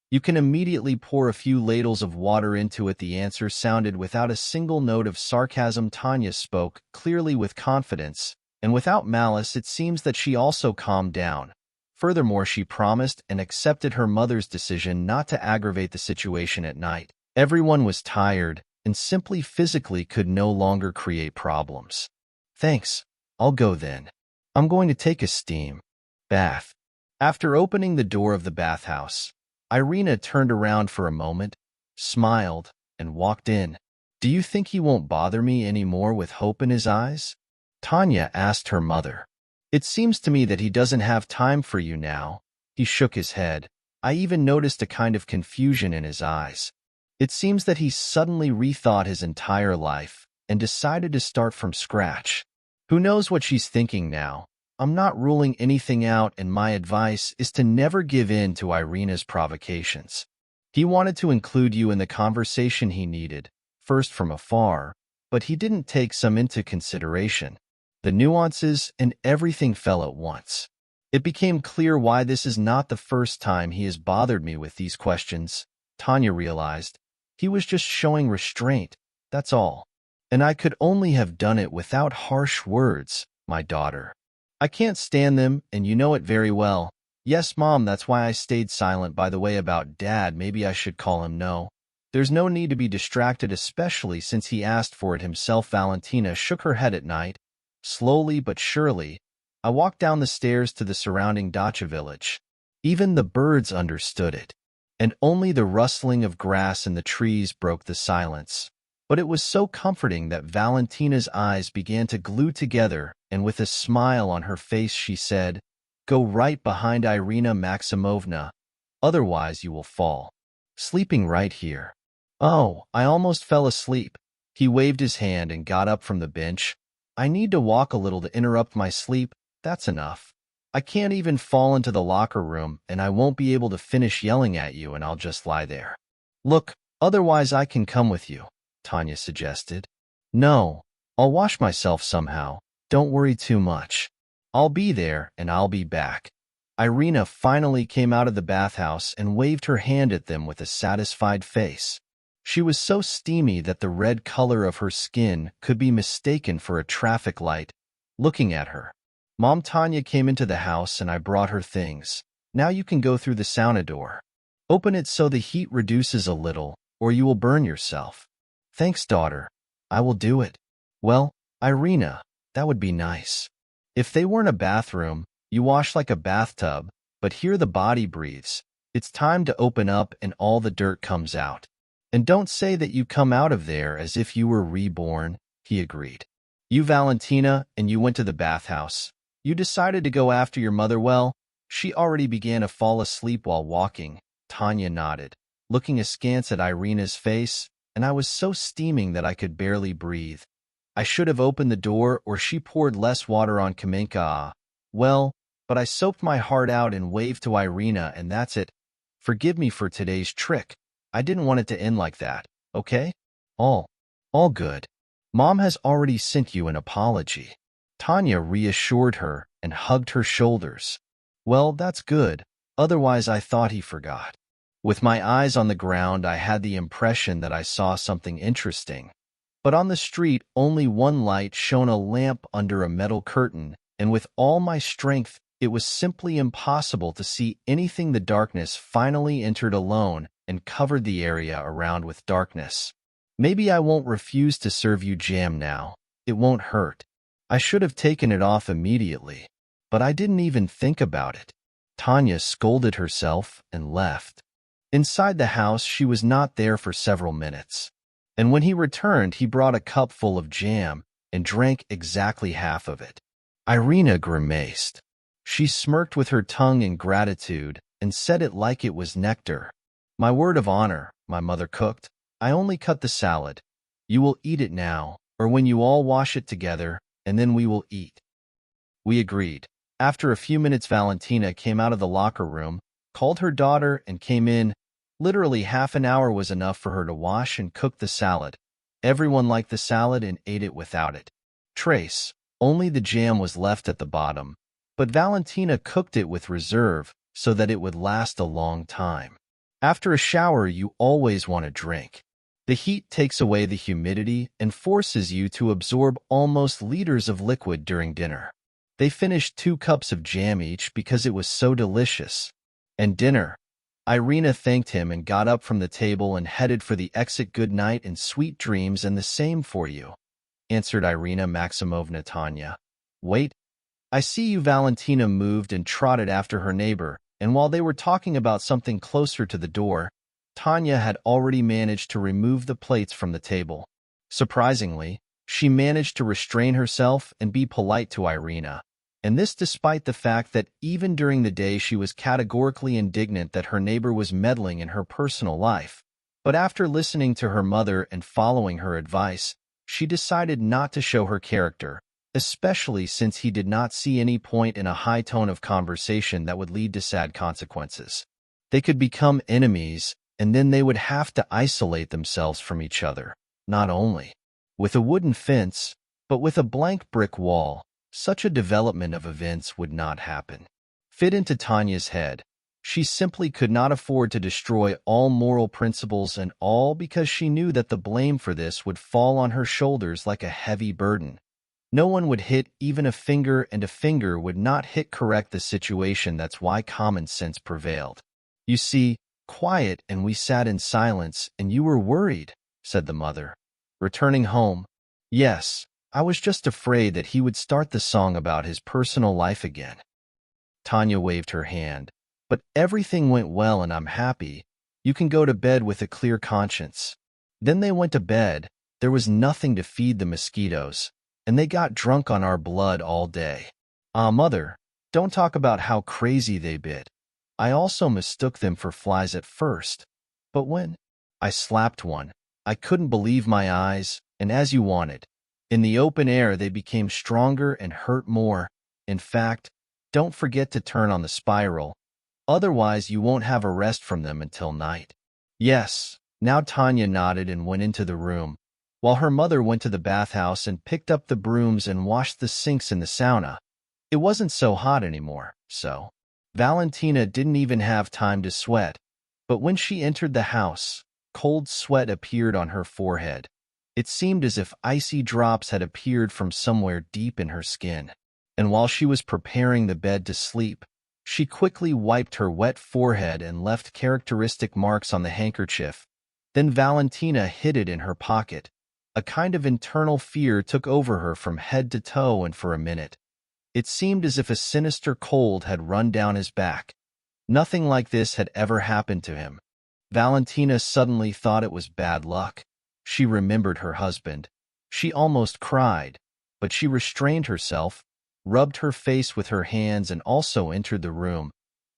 You can immediately pour a few ladles of water into it." The answer sounded without a single note of sarcasm. Tanya spoke clearly with confidence, and without malice. It seems that she also calmed down. Furthermore, she promised and accepted her mother's decision not to aggravate the situation at night. Everyone was tired and simply physically could no longer create problems. "Thanks, I'll go then. I'm going to take a steam bath." After opening the door of the bathhouse, Irina turned around for a moment, smiled, and walked in. "Do you think he won't bother me anymore?" with hope in his eyes, Tanya asked her mother. "It seems to me that he doesn't have time for you now." He shook his head. I even noticed a kind of confusion in his eyes. It seems that he suddenly rethought his entire life and decided to start from scratch. Who knows what she's thinking now? I'm not ruling anything out, and my advice is to never give in to Irina's provocations. He wanted to include you in the conversation he needed, first from afar, but he didn't take some into consideration. The nuances and everything fell at once. It became clear why this is not the first time he has bothered me with these questions. Tanya realized. He was just showing restraint, that's all. And I could only have done it without harsh words, my daughter. I can't stand them, and you know it very well. Yes, Mom, that's why I stayed silent. By the way, about Dad, maybe I should call him. No. There's no need to be distracted, especially since he asked for it himself. Valentina shook her head at night. Slowly but surely, I walked down the stairs to the surrounding dacha village. Even the birds understood it, and only the rustling of grass in the trees broke the silence. But it was so comforting that Valentina's eyes began to glue together, and with a smile on her face she said, "Go right behind Irina Maximovna, otherwise you will fall. Sleeping right here." "Oh, I almost fell asleep." He waved his hand and got up from the bench. "I need to walk a little to interrupt my sleep, that's enough. I can't even fall into the locker room, and I won't be able to finish yelling at you, and I'll just lie there." "Look, otherwise I can come with you," Tanya suggested. "No, I'll wash myself somehow. Don't worry too much. I'll be there and I'll be back." Irina finally came out of the bathhouse and waved her hand at them with a satisfied face. She was so steamy that the red color of her skin could be mistaken for a traffic light. Looking at her, Mom, Tanya came into the house and I brought her things. "Now you can go through the sauna door. Open it so the heat reduces a little, or you will burn yourself." "Thanks, daughter. I will do it." "Well, Irina, that would be nice. If they weren't a bathroom, you wash like a bathtub, but here the body breathes. It's time to open up and all the dirt comes out. And don't say that you come out of there as if you were reborn," he agreed. "You, Valentina, and you went to the bathhouse. You decided to go after your mother. Well, she already began to fall asleep while walking." Tanya nodded, looking askance at Irina's face, and I was so steaming that I could barely breathe. I should have opened the door, or she poured less water on Kamenka. Well, but I soaped my heart out and waved to Irina, and that's it. Forgive me for today's trick. I didn't want it to end like that, okay? All, all good. Mom has already sent you an apology. Tanya reassured her and hugged her shoulders. Well, that's good. Otherwise, I thought he forgot. With my eyes on the ground, I had the impression that I saw something interesting. But on the street, only one light shone, a lamp under a metal curtain, and with all my strength, it was simply impossible to see anything. The darkness finally entered alone and covered the area around with darkness. Maybe I won't refuse to serve you jam now. It won't hurt. I should have taken it off immediately, but I didn't even think about it. Tanya scolded herself and left. Inside the house, she was not there for several minutes. And when he returned, he brought a cup full of jam and drank exactly half of it. Irina grimaced. She smirked with her tongue in gratitude and said it like it was nectar. My word of honor, my mother cooked. I only cut the salad. You will eat it now, or when you all wash it together, and then we will eat. We agreed. After a few minutes, Valentina came out of the locker room, called her daughter, and came in. Literally half an hour was enough for her to wash and cook the salad. Everyone liked the salad and ate it without it. Trace, only the jam was left at the bottom, but Valentina cooked it with reserve so that it would last a long time. After a shower, you always want a drink. The heat takes away the humidity and forces you to absorb almost liters of liquid during dinner. They finished 2 cups of jam each because it was so delicious. And dinner. Irina thanked him and got up from the table and headed for the exit. Good night and sweet dreams, and the same for you, answered Irina Maximovna. Tanya. Wait. I see you. Valentina moved and trotted after her neighbor, and while they were talking about something closer to the door, Tanya had already managed to remove the plates from the table. Surprisingly, she managed to restrain herself and be polite to Irina, and this despite the fact that even during the day she was categorically indignant that her neighbor was meddling in her personal life. But after listening to her mother and following her advice, she decided not to show her character, especially since he did not see any point in a high tone of conversation that would lead to sad consequences. They could become enemies, and then they would have to isolate themselves from each other, not only with a wooden fence, but with a blank brick wall. Such a development of events would not happen. Fit into Tanya's head. She simply could not afford to destroy all moral principles, and all because she knew that the blame for this would fall on her shoulders like a heavy burden. No one would hit even a finger, and a finger would not hit correct the situation. That's why common sense prevailed. You see, quiet, and we sat in silence, and you were worried, said the mother. Returning home. Yes. I was just afraid that he would start the song about his personal life again. Tanya waved her hand. But everything went well and I'm happy. You can go to bed with a clear conscience. Then they went to bed. There was nothing to feed the mosquitoes, and they got drunk on our blood all day. Mother, don't talk about how crazy they bit. I also mistook them for flies at first. But when I slapped one, I couldn't believe my eyes, and as you wanted. In the open air, they became stronger and hurt more. In fact, don't forget to turn on the spiral. Otherwise, you won't have a rest from them until night. Yes. Now Tanya nodded and went into the room, while her mother went to the bathhouse and picked up the brooms and washed the sinks in the sauna. It wasn't so hot anymore, so Valentina didn't even have time to sweat. But when she entered the house, cold sweat appeared on her forehead. It seemed as if icy drops had appeared from somewhere deep in her skin. And while she was preparing the bed to sleep, she quickly wiped her wet forehead and left characteristic marks on the handkerchief. Then Valentina hid it in her pocket. A kind of internal fear took over her from head to toe, and for a minute, it seemed as if a sinister cold had run down his back. Nothing like this had ever happened to him. Valentina suddenly thought it was bad luck. She remembered her husband. She almost cried, but she restrained herself, rubbed her face with her hands, and also entered the room.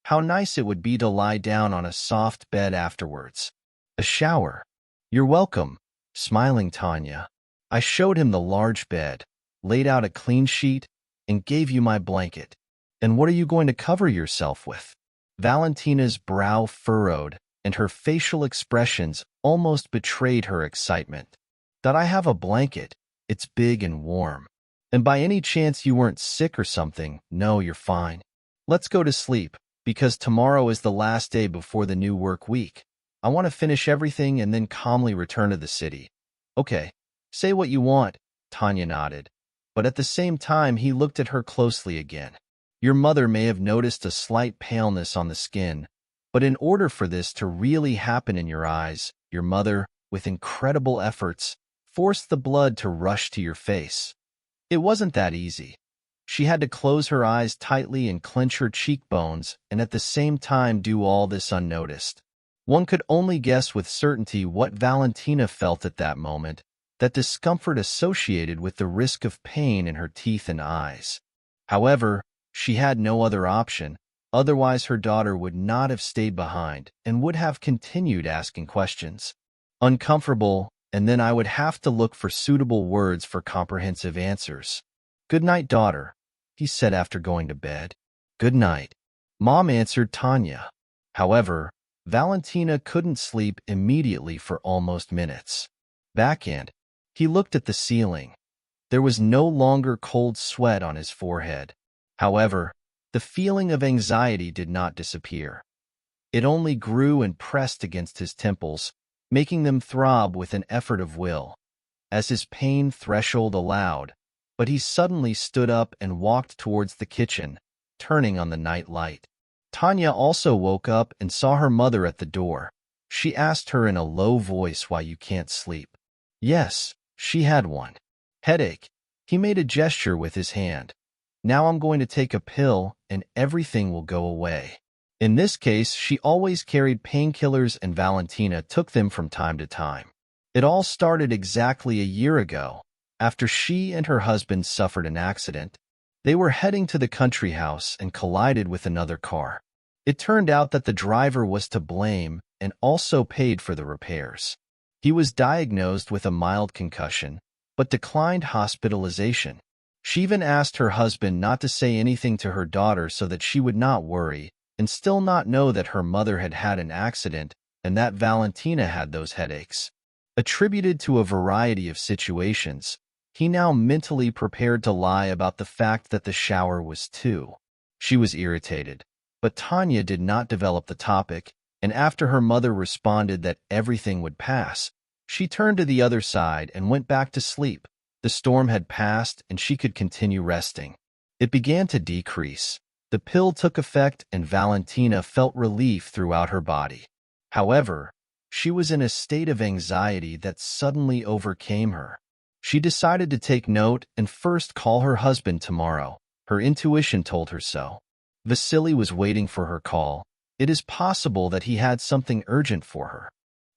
How nice it would be to lie down on a soft bed afterwards. A shower. You're welcome, Smiling Tanya. I showed him the large bed, laid out a clean sheet, and gave you my blanket. And what are you going to cover yourself with? Valentina's brow furrowed, and her facial expressions almost betrayed her excitement. That I have a blanket. It's big and warm. And by any chance you weren't sick or something? No, you're fine. Let's go to sleep, because tomorrow is the last day before the new work week. I want to finish everything and then calmly return to the city. Okay, say what you want, Tanya nodded. But at the same time he looked at her closely again. Your mother may have noticed a slight paleness on the skin, but in order for this to really happen in your eyes, your mother, with incredible efforts, forced the blood to rush to your face. It wasn't that easy. She had to close her eyes tightly and clench her cheekbones, and at the same time do all this unnoticed. One could only guess with certainty what Valentina felt at that moment, that discomfort associated with the risk of pain in her teeth and eyes. However, she had no other option, otherwise her daughter would not have stayed behind and would have continued asking questions. Uncomfortable, and then I would have to look for suitable words for comprehensive answers. Good night, daughter, he said after going to bed. Good night, Mom, answered Tanya. However, Valentina couldn't sleep immediately for almost minutes. Backhand, he looked at the ceiling. There was no longer cold sweat on his forehead. However, the feeling of anxiety did not disappear. It only grew and pressed against his temples, making them throb with an effort of will, as his pain threshold allowed, but he suddenly stood up and walked towards the kitchen, turning on the night light. Tanya also woke up and saw her mother at the door. She asked her in a low voice why you can't sleep. Yes, she had one. Headache. He made a gesture with his hand. Now I'm going to take a pill and everything will go away. In this case, she always carried painkillers and Valentina took them from time to time. It all started exactly a year ago, after she and her husband suffered an accident. They were heading to the country house and collided with another car. It turned out that the driver was to blame and also paid for the repairs. He was diagnosed with a mild concussion, but declined hospitalization. She even asked her husband not to say anything to her daughter so that she would not worry and still not know that her mother had had an accident and that Valentina had those headaches. Attributed to a variety of situations, he now mentally prepared to lie about the fact that the shower was too. She was irritated, but Tanya did not develop the topic, and after her mother responded that everything would pass, she turned to the other side and went back to sleep. The storm had passed and she could continue resting. It began to decrease. The pill took effect and Valentina felt relief throughout her body. However, she was in a state of anxiety that suddenly overcame her. She decided to take note and first call her husband tomorrow. Her intuition told her so. Vasily was waiting for her call. It is possible that he had something urgent for her.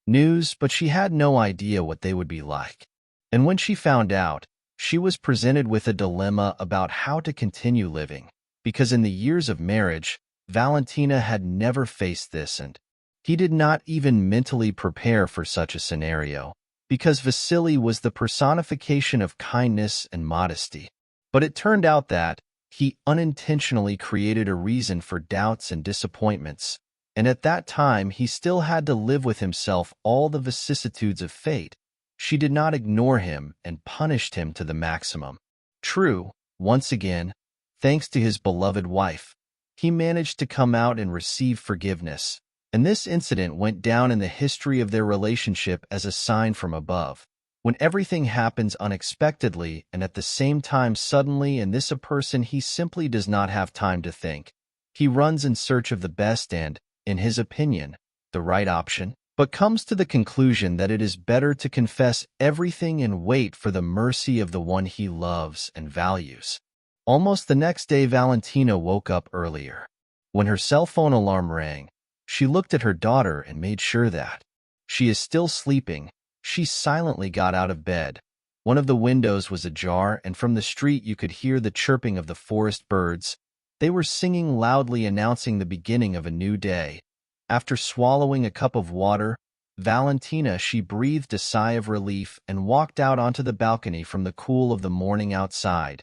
News, but she had no idea what they would be like. And when she found out, she was presented with a dilemma about how to continue living, because in the years of marriage, Valentina had never faced this and he did not even mentally prepare for such a scenario, because Vasily was the personification of kindness and modesty. But it turned out that he unintentionally created a reason for doubts and disappointments, and at that time he still had to live with himself all the vicissitudes of fate. She did not ignore him and punished him to the maximum. True, once again, thanks to his beloved wife, he managed to come out and receive forgiveness, and this incident went down in the history of their relationship as a sign from above. When everything happens unexpectedly and at the same time suddenly, and this a person he simply does not have time to think, he runs in search of the best and, in his opinion, the right option, but comes to the conclusion that it is better to confess everything and wait for the mercy of the one he loves and values. Almost the next day, Valentina woke up earlier. When her cell phone alarm rang, she looked at her daughter and made sure that she is still sleeping. She silently got out of bed. One of the windows was ajar, and from the street you could hear the chirping of the forest birds. They were singing loudly, announcing the beginning of a new day. After swallowing a cup of water, Valentina, she breathed a sigh of relief and walked out onto the balcony from the cool of the morning outside,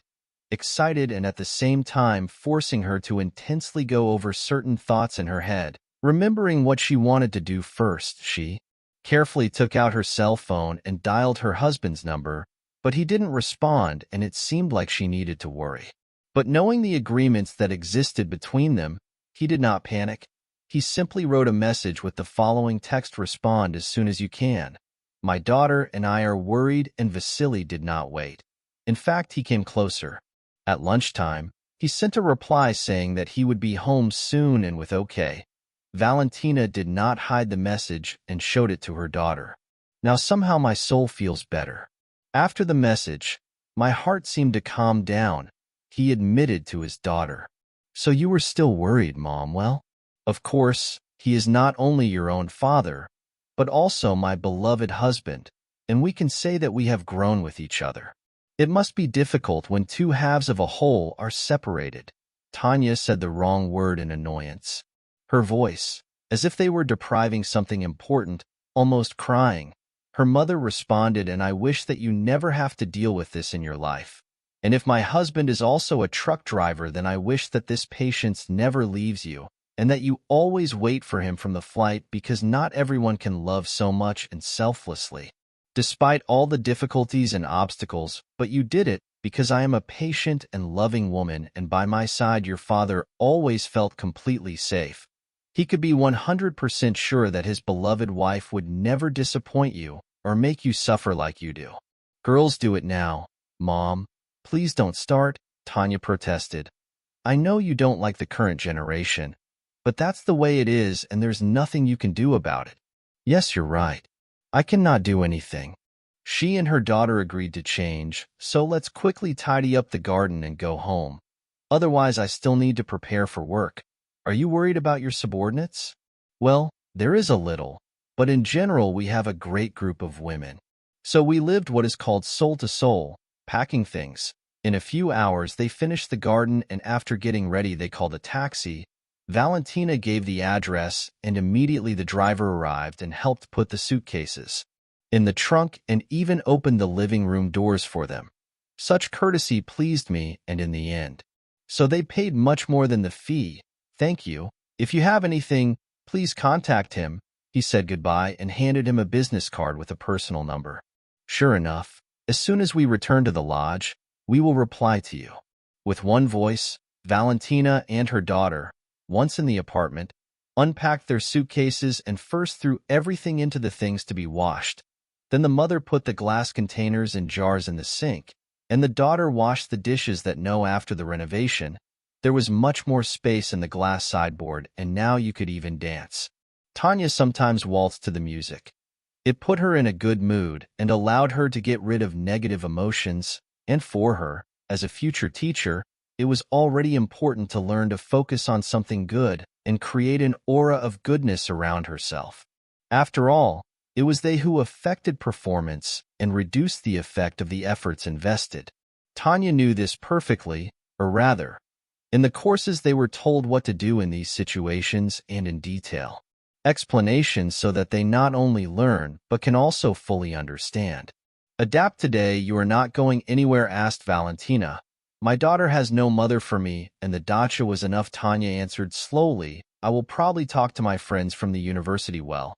excited and at the same time forcing her to intensely go over certain thoughts in her head. Remembering what she wanted to do first, she carefully took out her cell phone and dialed her husband's number, but he didn't respond and it seemed like she needed to worry. But knowing the agreements that existed between them, he did not panic. He simply wrote a message with the following text: "Respond as soon as you can. My daughter and I are worried," and Vasily did not wait. In fact, he came closer. At lunchtime, he sent a reply saying that he would be home soon and with okay. Valentina did not hide the message and showed it to her daughter. Now somehow my soul feels better. After the message, my heart seemed to calm down, he admitted to his daughter. So you were still worried, Mom? Well, of course, he is not only your own father, but also my beloved husband, and we can say that we have grown with each other. It must be difficult when two halves of a whole are separated. Tanya said the wrong word in annoyance. Her voice, as if they were depriving something important, almost crying. Her mother responded, "And I wish that you never have to deal with this in your life. And if my husband is also a truck driver, then I wish that this patience never leaves you, and that you always wait for him from the flight, because not everyone can love so much and selflessly. Despite all the difficulties and obstacles, but you did it, because I am a patient and loving woman, and by my side your father always felt completely safe. He could be 100% sure that his beloved wife would never disappoint you or make you suffer like you do." "Girls do it now, Mom. Please don't start," Tanya protested. "I know you don't like the current generation, but that's the way it is and there's nothing you can do about it." "Yes, you're right. I cannot do anything." She and her daughter agreed to change, "So let's quickly tidy up the garden and go home. Otherwise, I still need to prepare for work. Are you worried about your subordinates?" "Well, there is a little, but in general we have a great group of women. So we lived what is called soul to soul, packing things. In a few hours they finished the garden, and after getting ready they called a taxi. Valentina gave the address, and immediately the driver arrived and helped put the suitcases in the trunk and even opened the living room doors for them. Such courtesy pleased me, and in the end, so they paid much more than the fee. "Thank you. If you have anything, please contact him." He said goodbye and handed him a business card with a personal number. "Sure enough, as soon as we return to the lodge, we will reply to you." With one voice, Valentina and her daughter, once in the apartment, unpacked their suitcases and first threw everything into the things to be washed. Then the mother put the glass containers and jars in the sink, and the daughter washed the dishes that no after the renovation. There was much more space in the glass sideboard, and now you could even dance. Tanya sometimes waltzed to the music. It put her in a good mood and allowed her to get rid of negative emotions, and for her, as a future teacher, it was already important to learn to focus on something good and create an aura of goodness around herself. After all, it was they who affected performance and reduced the effect of the efforts invested. Tanya knew this perfectly, or rather, in the courses they were told what to do in these situations and in detail explanations so that they not only learn but can also fully understand. "Adapt today, you are not going anywhere?" asked Valentina. "My daughter has no mother for me, and the dacha was enough," Tanya answered slowly. "I will probably talk to my friends from the university." Well,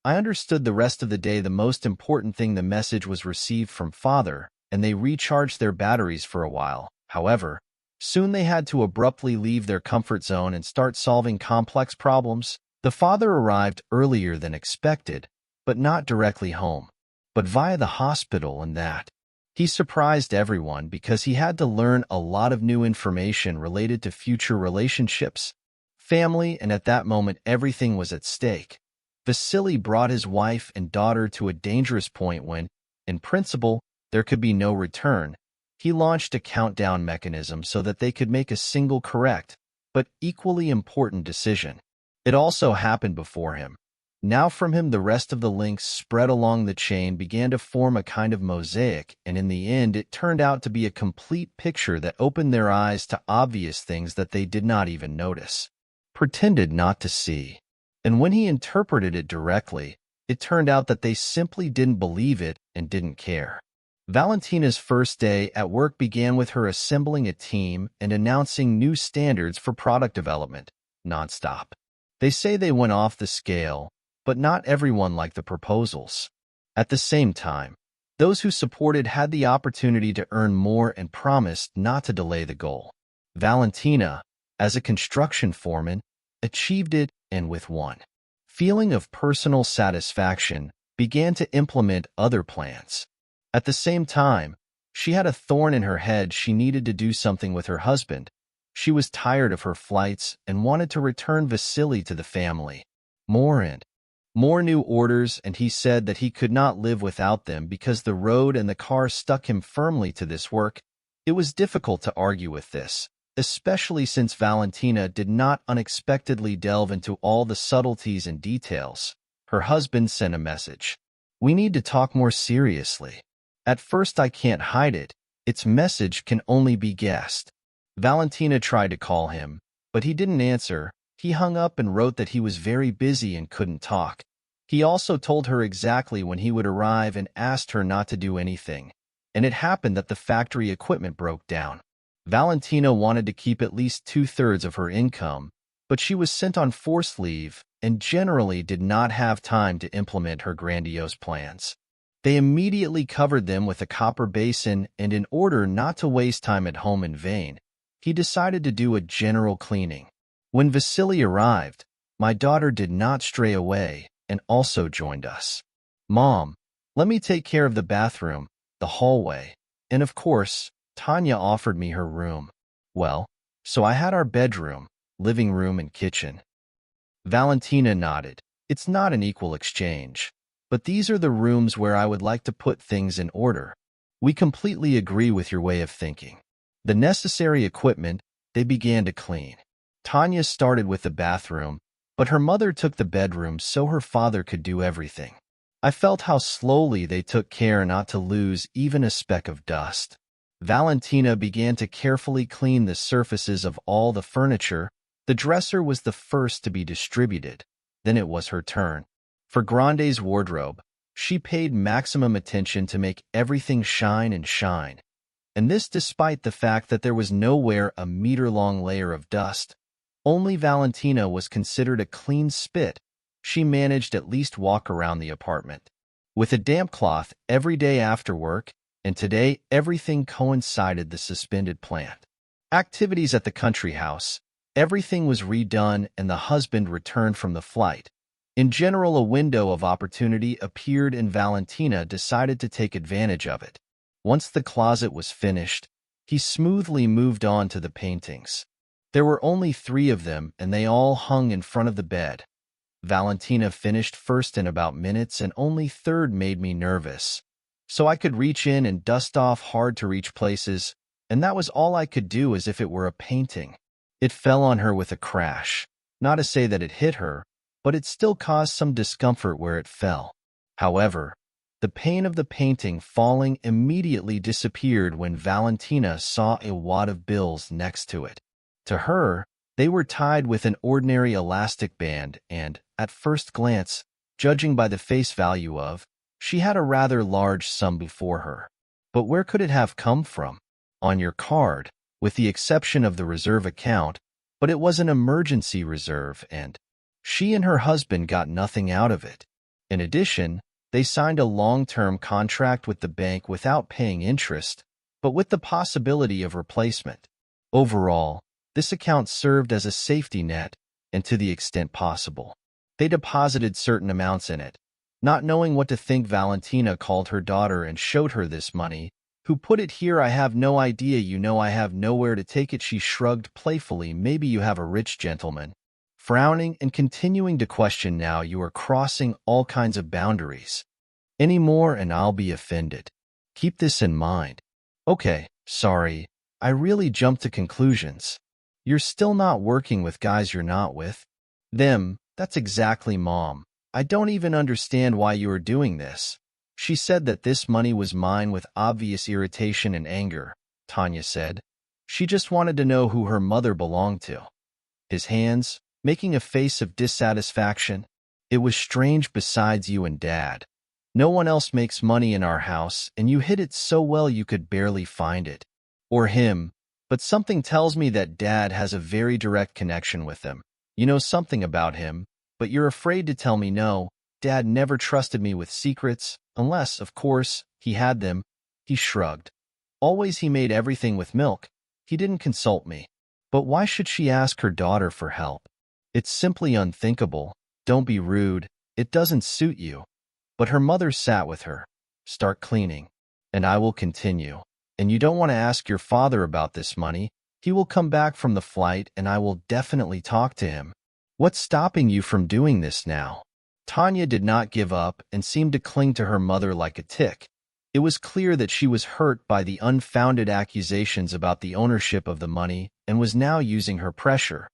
I understood the rest of the day. The most important thing, the message was received from father, and they recharged their batteries for a while. However, soon they had to abruptly leave their comfort zone and start solving complex problems. The father arrived earlier than expected, but not directly home, but via the hospital, and that he surprised everyone because he had to learn a lot of new information related to future relationships, family, and at that moment everything was at stake. Vasily brought his wife and daughter to a dangerous point when, in principle, there could be no return. He launched a countdown mechanism so that they could make a single correct, but equally important decision. It also happened before him. Now from him the rest of the links spread along the chain began to form a kind of mosaic, and in the end it turned out to be a complete picture that opened their eyes to obvious things that they did not even notice, pretended not to see. And when he interpreted it directly, It turned out that they simply didn't believe it and didn't care. Valentina's first day at work began with her assembling a team and announcing new standards for product development, nonstop. They say they went off the scale, but not everyone liked the proposals. At the same time, those who supported had the opportunity to earn more and promised not to delay the goal. Valentina, as a construction foreman, achieved it and with one feeling of personal satisfaction, began to implement other plans. At the same time, she had a thorn in her head. She needed to do something with her husband. She was tired of her flights and wanted to return Vasily to the family. More new orders, and he said that he could not live without them because the road and the car stuck him firmly to this work. It was difficult to argue with this, especially since Valentina did not unexpectedly delve into all the subtleties and details. Her husband sent a message. "We need to talk more seriously." At first I can't hide it. Its message can only be guessed. Valentina tried to call him, but he didn't answer. He hung up and wrote that he was very busy and couldn't talk. He also told her exactly when he would arrive and asked her not to do anything. And it happened that the factory equipment broke down. Valentina wanted to keep at least 2/3 of her income, but she was sent on forced leave and generally did not have time to implement her grandiose plans. They immediately covered them with a copper basin, and in order not to waste time at home in vain, he decided to do a general cleaning. When Vasily arrived, my daughter did not stray away and also joined us. "Mom, let me take care of the bathroom, the hallway, and of course, Tanya offered me her room. Well, so I had our bedroom, living room, and kitchen." Valentina nodded. "It's not an equal exchange, but these are the rooms where I would like to put things in order. We completely agree with your way of thinking." The necessary equipment, they began to clean. Tanya started with the bathroom, but her mother took the bedroom so her father could do everything. I felt how slowly they took care not to lose even a speck of dust. Valentina began to carefully clean the surfaces of all the furniture. The dresser was the first to be distributed. Then it was her turn. For Grande's wardrobe, she paid maximum attention to make everything shine and shine. And this despite the fact that there was nowhere a meter-long layer of dust. Only Valentina was considered a clean spit. She managed at least walk around the apartment with a damp cloth every day after work, and today everything coincided the suspended plant. Activities at the country house. Everything was redone and the husband returned from the flight. In general, a window of opportunity appeared and Valentina decided to take advantage of it. Once the closet was finished, he smoothly moved on to the paintings. There were only 3 of them and they all hung in front of the bed. Valentina finished first in about minutes and only third made me nervous. So I could reach in and dust off hard-to-reach places, and that was all I could do as if it were a painting. It fell on her with a crash. Not to say that it hit her, but it still caused some discomfort where it fell. However, the pain of the painting falling immediately disappeared when Valentina saw a wad of bills next to it. To her, they were tied with an ordinary elastic band and, at first glance, judging by the face value of, she had a rather large sum before her. But where could it have come from? On your card, with the exception of the reserve account, but it was an emergency reserve and she and her husband got nothing out of it. In addition, they signed a long-term contract with the bank without paying interest, but with the possibility of replacement. Overall, this account served as a safety net, and to the extent possible, they deposited certain amounts in it. Not knowing what to think, Valentina called her daughter and showed her this money. "Who put it here? I have no idea. You know I have nowhere to take it." She shrugged playfully. "Maybe you have a rich gentleman." Frowning and continuing to question, "Now you are crossing all kinds of boundaries. Any more and I'll be offended. Keep this in mind." "Okay, sorry. I really jumped to conclusions. You're still not working with guys you're not with?" "Them, that's exactly, Mom. I don't even understand why you are doing this." She said that this money was mine with obvious irritation and anger. Tanya said she just wanted to know who her mother belonged to. His hands, making a face of dissatisfaction. It was strange besides you and Dad. No one else makes money in our house, and you hid it so well you could barely find it. Or him, but something tells me that Dad has a very direct connection with him. You know something about him, but you're afraid to tell me no. Dad never trusted me with secrets, unless, of course, he had them. He shrugged. Always he made everything with milk. He didn't consult me. But why should she ask her daughter for help? It's simply unthinkable. Don't be rude. It doesn't suit you. But her mother sat with her. Start cleaning. And I will continue. And you don't want to ask your father about this money. He will come back from the flight and I will definitely talk to him. What's stopping you from doing this now? Tanya did not give up and seemed to cling to her mother like a tick. It was clear that she was hurt by the unfounded accusations about the ownership of the money and was now using her pressure.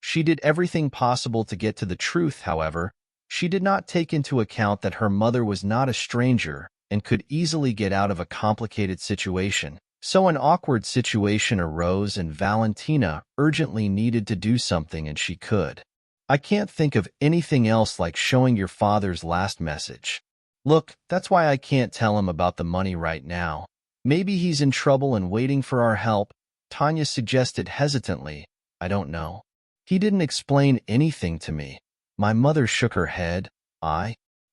She did everything possible to get to the truth, however. She did not take into account that her mother was not a stranger and could easily get out of a complicated situation. So an awkward situation arose and Valentina urgently needed to do something and she could. I can't think of anything else like showing your father's last message. Look, that's why I can't tell him about the money right now. Maybe he's in trouble and waiting for our help, Tanya suggested hesitantly. I don't know. He didn't explain anything to me. My mother shook her head.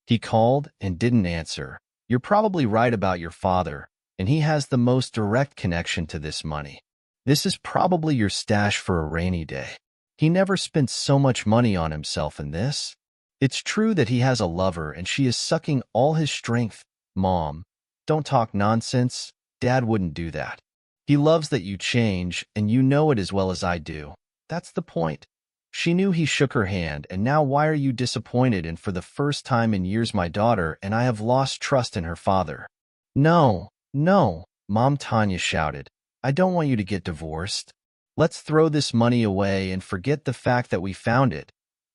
He called and didn't answer. You're probably right about your father, and he has the most direct connection to this money. This is probably your stash for a rainy day. He never spent so much money on himself in this. It's true that he has a lover and she is sucking all his strength. Mom, don't talk nonsense. Dad wouldn't do that. He loves that you change, and you know it as well as I do. That's the point. She knew he shook her hand, and now why are you disappointed? And for the first time in years my daughter and I have lost trust in her father. No, Mom, Tanya shouted. I don't want you to get divorced. Let's throw this money away and forget the fact that we found it.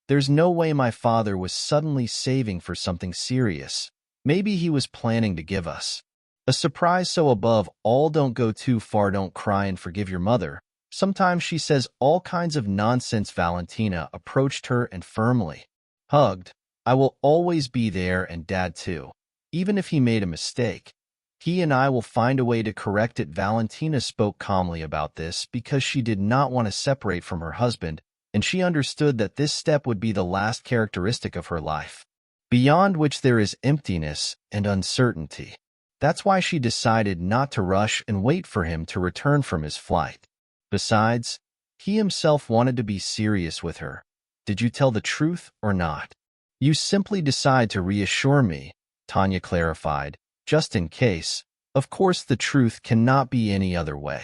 There's no way my father was suddenly saving for something serious. Maybe he was planning to give us a surprise, so above all, don't go too far, don't cry and forgive your mother. Sometimes she says all kinds of nonsense. Valentina approached her and firmly hugged. I will always be there, and Dad too. Even if he made a mistake, he and I will find a way to correct it. Valentina spoke calmly about this because she did not want to separate from her husband, and she understood that this step would be the last characteristic of her life, beyond which there is emptiness and uncertainty. That's why she decided not to rush and wait for him to return from his flight. Besides, he himself wanted to be serious with her. Did you tell the truth or not? You simply decide to reassure me, Tanya clarified, just in case. Of course, the truth cannot be any other way.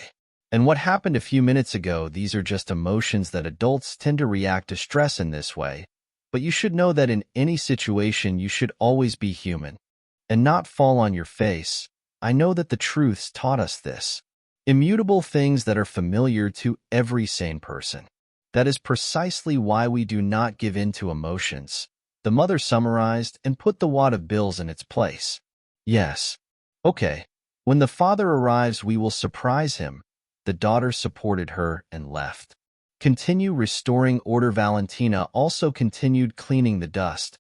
And what happened a few minutes ago, these are just emotions that adults tend to react to stress in this way. But you should know that in any situation you should always be human and not fall on your face. I know that the truths taught us this. Immutable things that are familiar to every sane person. That is precisely why we do not give in to emotions. The mother summarized and put the wad of bills in its place. Yes. Okay. When the father arrives, we will surprise him. The daughter supported her and left. Continue restoring order. Valentina also continued cleaning the dust.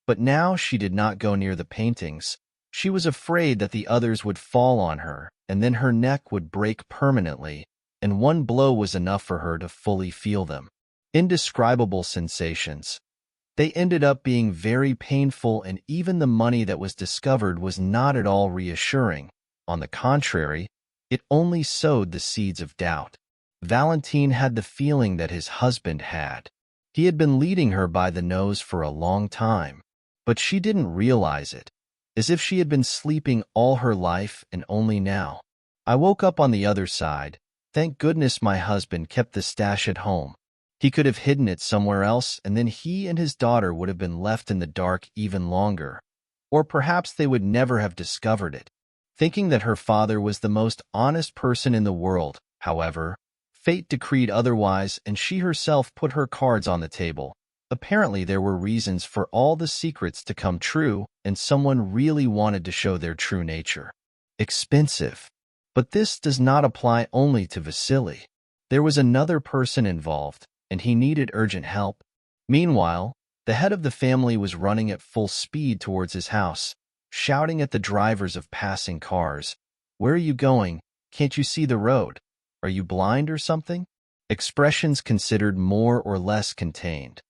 But now she did not go near the paintings. She was afraid that the others would fall on her, and then her neck would break permanently, and one blow was enough for her to fully feel them. Indescribable sensations. They ended up being very painful, and even the money that was discovered was not at all reassuring. On the contrary, it only sowed the seeds of doubt. Valentine had the feeling that his husband had. He had been leading her by the nose for a long time, but she didn't realize it, as if she had been sleeping all her life and only now. I woke up on the other side. Thank goodness my husband kept the stash at home. He could have hidden it somewhere else, and then he and his daughter would have been left in the dark even longer. Or perhaps they would never have discovered it. Thinking that her father was the most honest person in the world, however, fate decreed otherwise, and she herself put her cards on the table. Apparently there were reasons for all the secrets to come true, and someone really wanted to show their true nature. Expensive. But this does not apply only to Vasily. There was another person involved, and he needed urgent help. Meanwhile, The head of the family was running at full speed towards his house, shouting at the drivers of passing cars. "Where are you going? Can't you see the road? Are you blind or something?" Expressions considered more or less contained.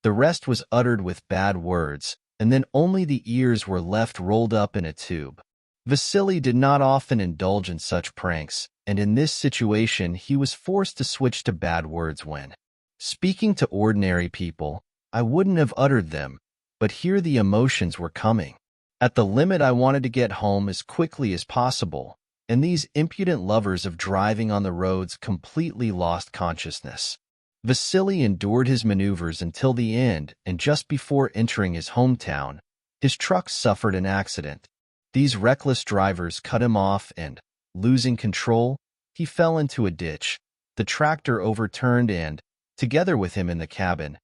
The rest was uttered with bad words, and then only the ears were left rolled up in a tube. Vasily did not often indulge in such pranks, and in this situation he was forced to switch to bad words when speaking to ordinary people. I wouldn't have uttered them, but here the emotions were coming. At the limit, I wanted to get home as quickly as possible, and these impudent lovers of driving on the roads completely lost consciousness. Vasily endured his maneuvers until the end, and just before entering his hometown, his truck suffered an accident. These reckless drivers cut him off and, losing control, he fell into a ditch. The tractor overturned and, together with him in the cabin,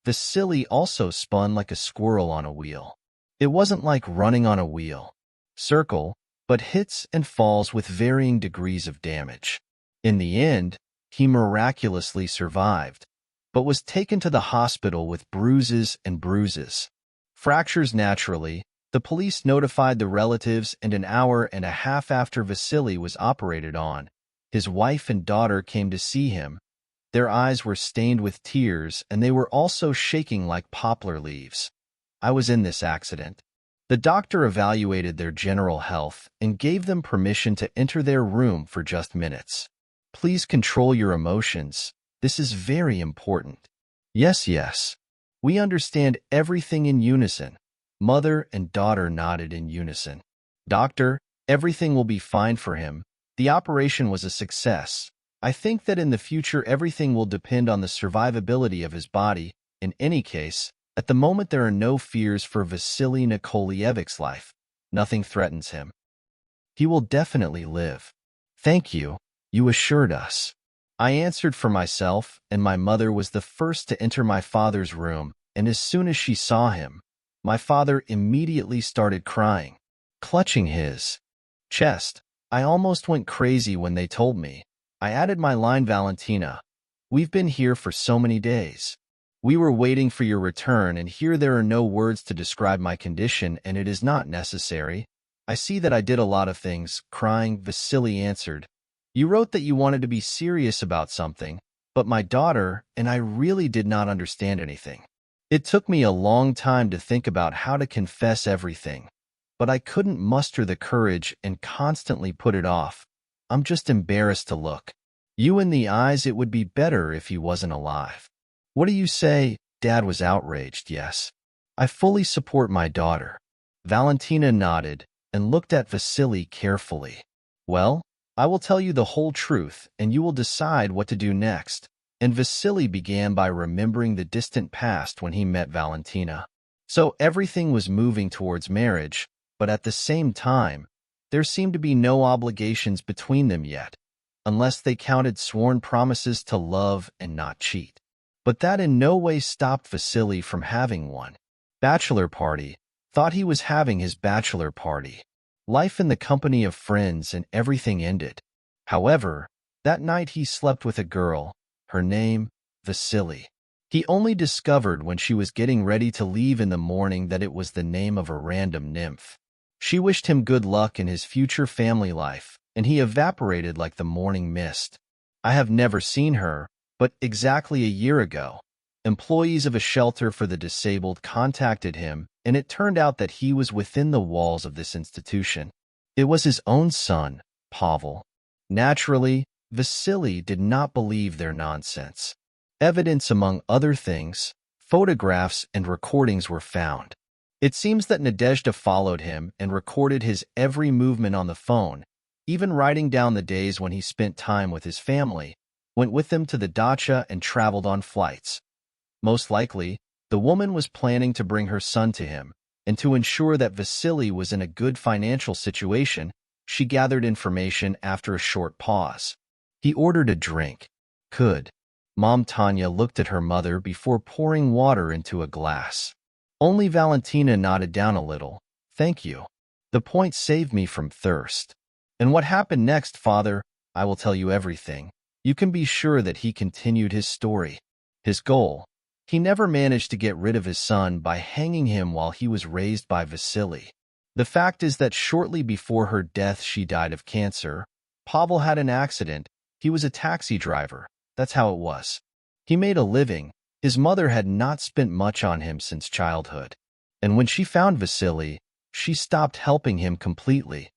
Vasily also spun like a squirrel on a wheel. It wasn't like running on a wheel circle, but hits and falls with varying degrees of damage. In the end, he miraculously survived, but was taken to the hospital with bruises and fractures. Naturally, the police notified the relatives, and an hour and a half after Vasily was operated on, his wife and daughter came to see him. Their eyes were stained with tears, and they were also shaking like poplar leaves. I was in this accident. The doctor evaluated their general health and gave them permission to enter their room for just minutes. "Please control your emotions. This is very important." "Yes, yes. We understand everything." In unison. Mother and daughter nodded in unison. "Doctor, everything will be fine for him. The operation was a success. I think that in the future everything will depend on the survivability of his body. In any case, at the moment there are no fears for Vasily Nikolayevic's life. Nothing threatens him. He will definitely live." "Thank you. You assured us." I answered for myself, and my mother was the first to enter my father's room, and as soon as she saw him, my father immediately started crying, clutching his chest. I almost went crazy when they told me. I added my line, "Valentina, we've been here for so many days. We were waiting for your return, and here there are no words to describe my condition, and it is not necessary. I see that I did a lot of things." Crying, Vasily answered, "You wrote that you wanted to be serious about something, but my daughter and I really did not understand anything. It took me a long time to think about how to confess everything, but I couldn't muster the courage and constantly put it off. I'm just embarrassed to look you in the eyes. It would be better if he wasn't alive." "What do you say?" Dad was outraged. "Yes, I fully support my daughter." Valentina nodded and looked at Vasily carefully. "Well, I will tell you the whole truth, and you will decide what to do next." And Vasily began by remembering the distant past when he met Valentina. So everything was moving towards marriage, but at the same time, there seemed to be no obligations between them yet, unless they counted sworn promises to love and not cheat. But that in no way stopped Vasily from having one. Bachelor party. Thought he was having his bachelor party. Life in the company of friends, and everything ended. However, that night he slept with a girl. Her name, Vasily. He only discovered when she was getting ready to leave in the morning that it was the name of a random nymph. She wished him good luck in his future family life, and he evaporated like the morning mist. I have never seen her, but exactly a year ago, employees of a shelter for the disabled contacted him, and it turned out that he was within the walls of this institution. It was his own son, Pavel. Naturally, Vasily did not believe their nonsense. Evidence, among other things, photographs and recordings were found. It seems that Nadezhda followed him and recorded his every movement on the phone, even writing down the days when he spent time with his family, went with them to the dacha, and traveled on flights. Most likely, the woman was planning to bring her son to him, and to ensure that Vasily was in a good financial situation, she gathered information after a short pause. He ordered a drink. "Could?" Mom Tanya looked at her mother before pouring water into a glass. Only Valentina nodded down a little. "Thank you. The point saved me from thirst." "And what happened next, father?" "I will tell you everything." You can be sure that he continued his story. His goal. He never managed to get rid of his son by hanging him while he was raised by Vasily. The fact is that shortly before her death she died of cancer. Pavel had an accident. He was a taxi driver. That's how it was. He made a living. His mother had not spent much on him since childhood. And when she found Vasily, she stopped helping him completely.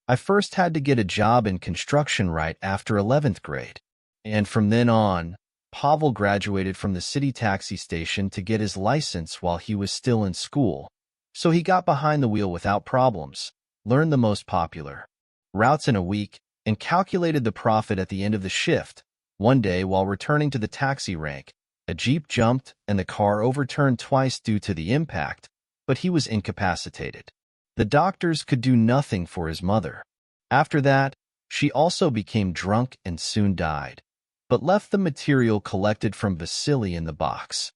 I first had to get a job in construction right after 11th grade. And from then on, Pavel graduated from the city taxi station to get his license while he was still in school. So he got behind the wheel without problems, learned the most popular routes in a week, and calculated the profit at the end of the shift. One day, while returning to the taxi rank, a jeep jumped and the car overturned twice due to the impact, but he was incapacitated. The doctors could do nothing for his mother. After that, she also became drunk and soon died, but left the material collected from Vasily in the box.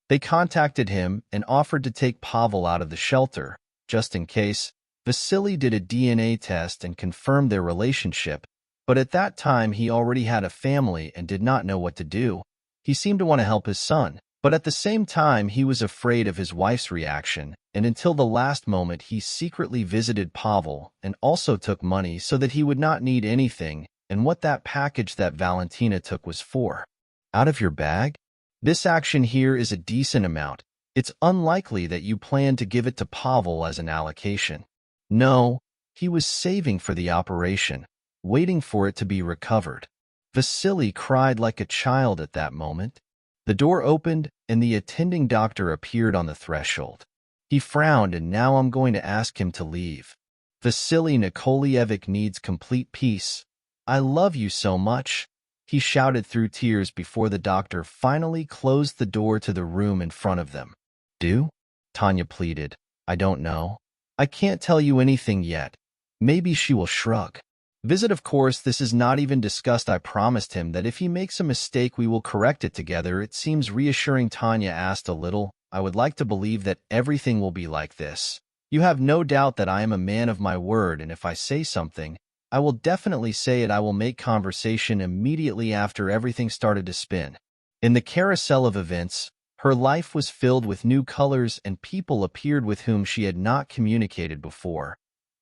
They contacted him and offered to take Pavel out of the shelter, just in case. Vasily did a DNA test and confirmed their relationship, but at that time he already had a family and did not know what to do. He seemed to want to help his son, but at the same time he was afraid of his wife's reaction, and until the last moment he secretly visited Pavel and also took money so that he would not need anything, and what that package that Valentina took was for. Out of your bag? This action here is a decent amount. It's unlikely that you plan to give it to Pavel as an allocation. No, he was saving for the operation, waiting for it to be recovered. Vasily cried like a child at that moment. The door opened, and the attending doctor appeared on the threshold. He frowned, and now I'm going to ask him to leave. Vasily Nikolaevich needs complete peace. I love you so much, he shouted through tears before the doctor finally closed the door to the room in front of them. Do? Tanya pleaded. I don't know. I can't tell you anything yet. Maybe she will shrug. Visit, of course, this is not even discussed. I promised him that if he makes a mistake we will correct it together. It seems reassuring, Tanya asked a little. I would like to believe that everything will be like this. You have no doubt that I am a man of my word, and if I say something, I will definitely say it. I will make conversation immediately after everything started to spin. In the carousel of events, her life was filled with new colors and people appeared with whom she had not communicated before.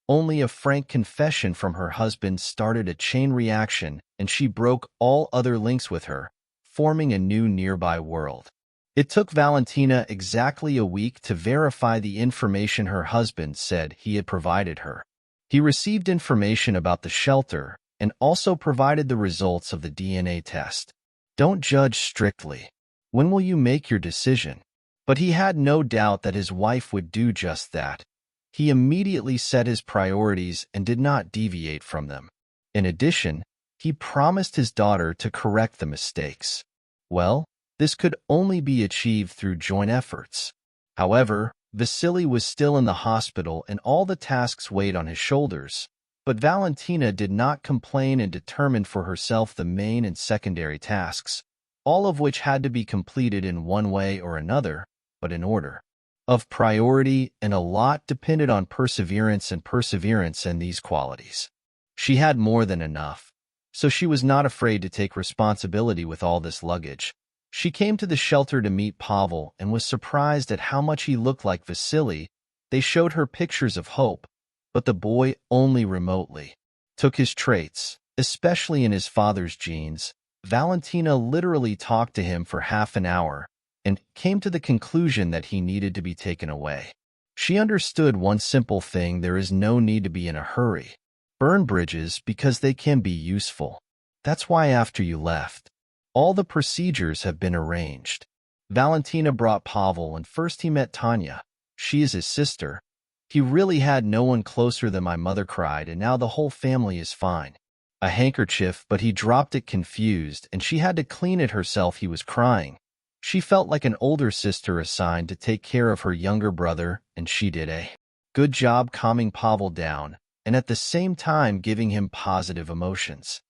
Only a frank confession from her husband started a chain reaction, and she broke all other links with her, forming a new nearby world. It took Valentina exactly a week to verify the information her husband said he had provided her. He received information about the shelter and also provided the results of the DNA test. Don't judge strictly. When will you make your decision? But he had no doubt that his wife would do just that. He immediately set his priorities and did not deviate from them. In addition, he promised his daughter to correct the mistakes. Well, this could only be achieved through joint efforts. However, Vasily was still in the hospital and all the tasks weighed on his shoulders. But Valentina did not complain and determined for herself the main and secondary tasks, all of which had to be completed in one way or another, but in order of priority, and a lot depended on perseverance and these qualities. She had more than enough, so she was not afraid to take responsibility with all this luggage. She came to the shelter to meet Pavel and was surprised at how much he looked like Vasily. They showed her pictures of hope, but the boy only remotely took his traits, especially in his father's genes. Valentina literally talked to him for half an hour and came to the conclusion that he needed to be taken away. She understood one simple thing: there is no need to be in a hurry. Burn bridges because they can be useful. That's why after you left, all the procedures have been arranged. Valentina brought Pavel, and first he met Tanya. She is his sister. He really had no one closer than my mother cried, and now the whole family is fine. A handkerchief, but he dropped it confused, and she had to clean it herself. He was crying. She felt like an older sister assigned to take care of her younger brother, and she did a good job calming Pavel down, and at the same time giving him positive emotions.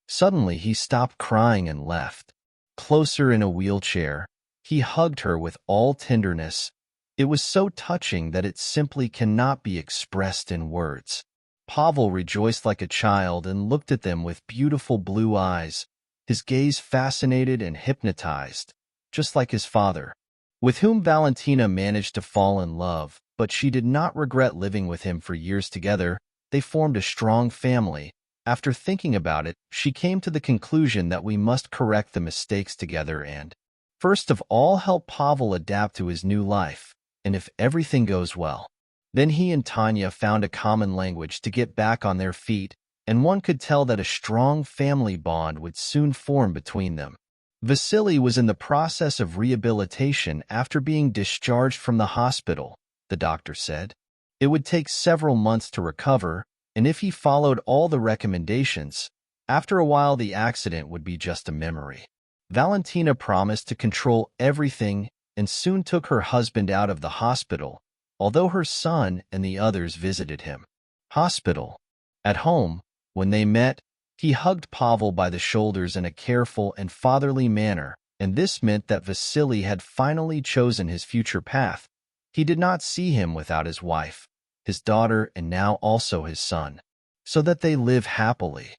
Suddenly he stopped crying and left. Closer in a wheelchair, he hugged her with all tenderness. It was so touching that it simply cannot be expressed in words. Pavel rejoiced like a child and looked at them with beautiful blue eyes, his gaze fascinated and hypnotized. just like his father, with whom Valentina managed to fall in love, but she did not regret living with him for years together. They formed a strong family. After thinking about it, she came to the conclusion that we must correct the mistakes together and, first of all, help Pavel adapt to his new life. And if everything goes well, then he and Tanya found a common language to get back on their feet, and one could tell that a strong family bond would soon form between them. Vasily was in the process of rehabilitation after being discharged from the hospital, the doctor said. It would take several months to recover, and if he followed all the recommendations, after a while the accident would be just a memory. Valentina promised to control everything and soon took her husband out of the hospital, although her son and the others visited him. Hospital. At home, when they met, he hugged Pavel by the shoulders in a careful and fatherly manner, and this meant that Vasily had finally chosen his future path. He did not see him without his wife, his daughter, and now also his son, so that they live happily.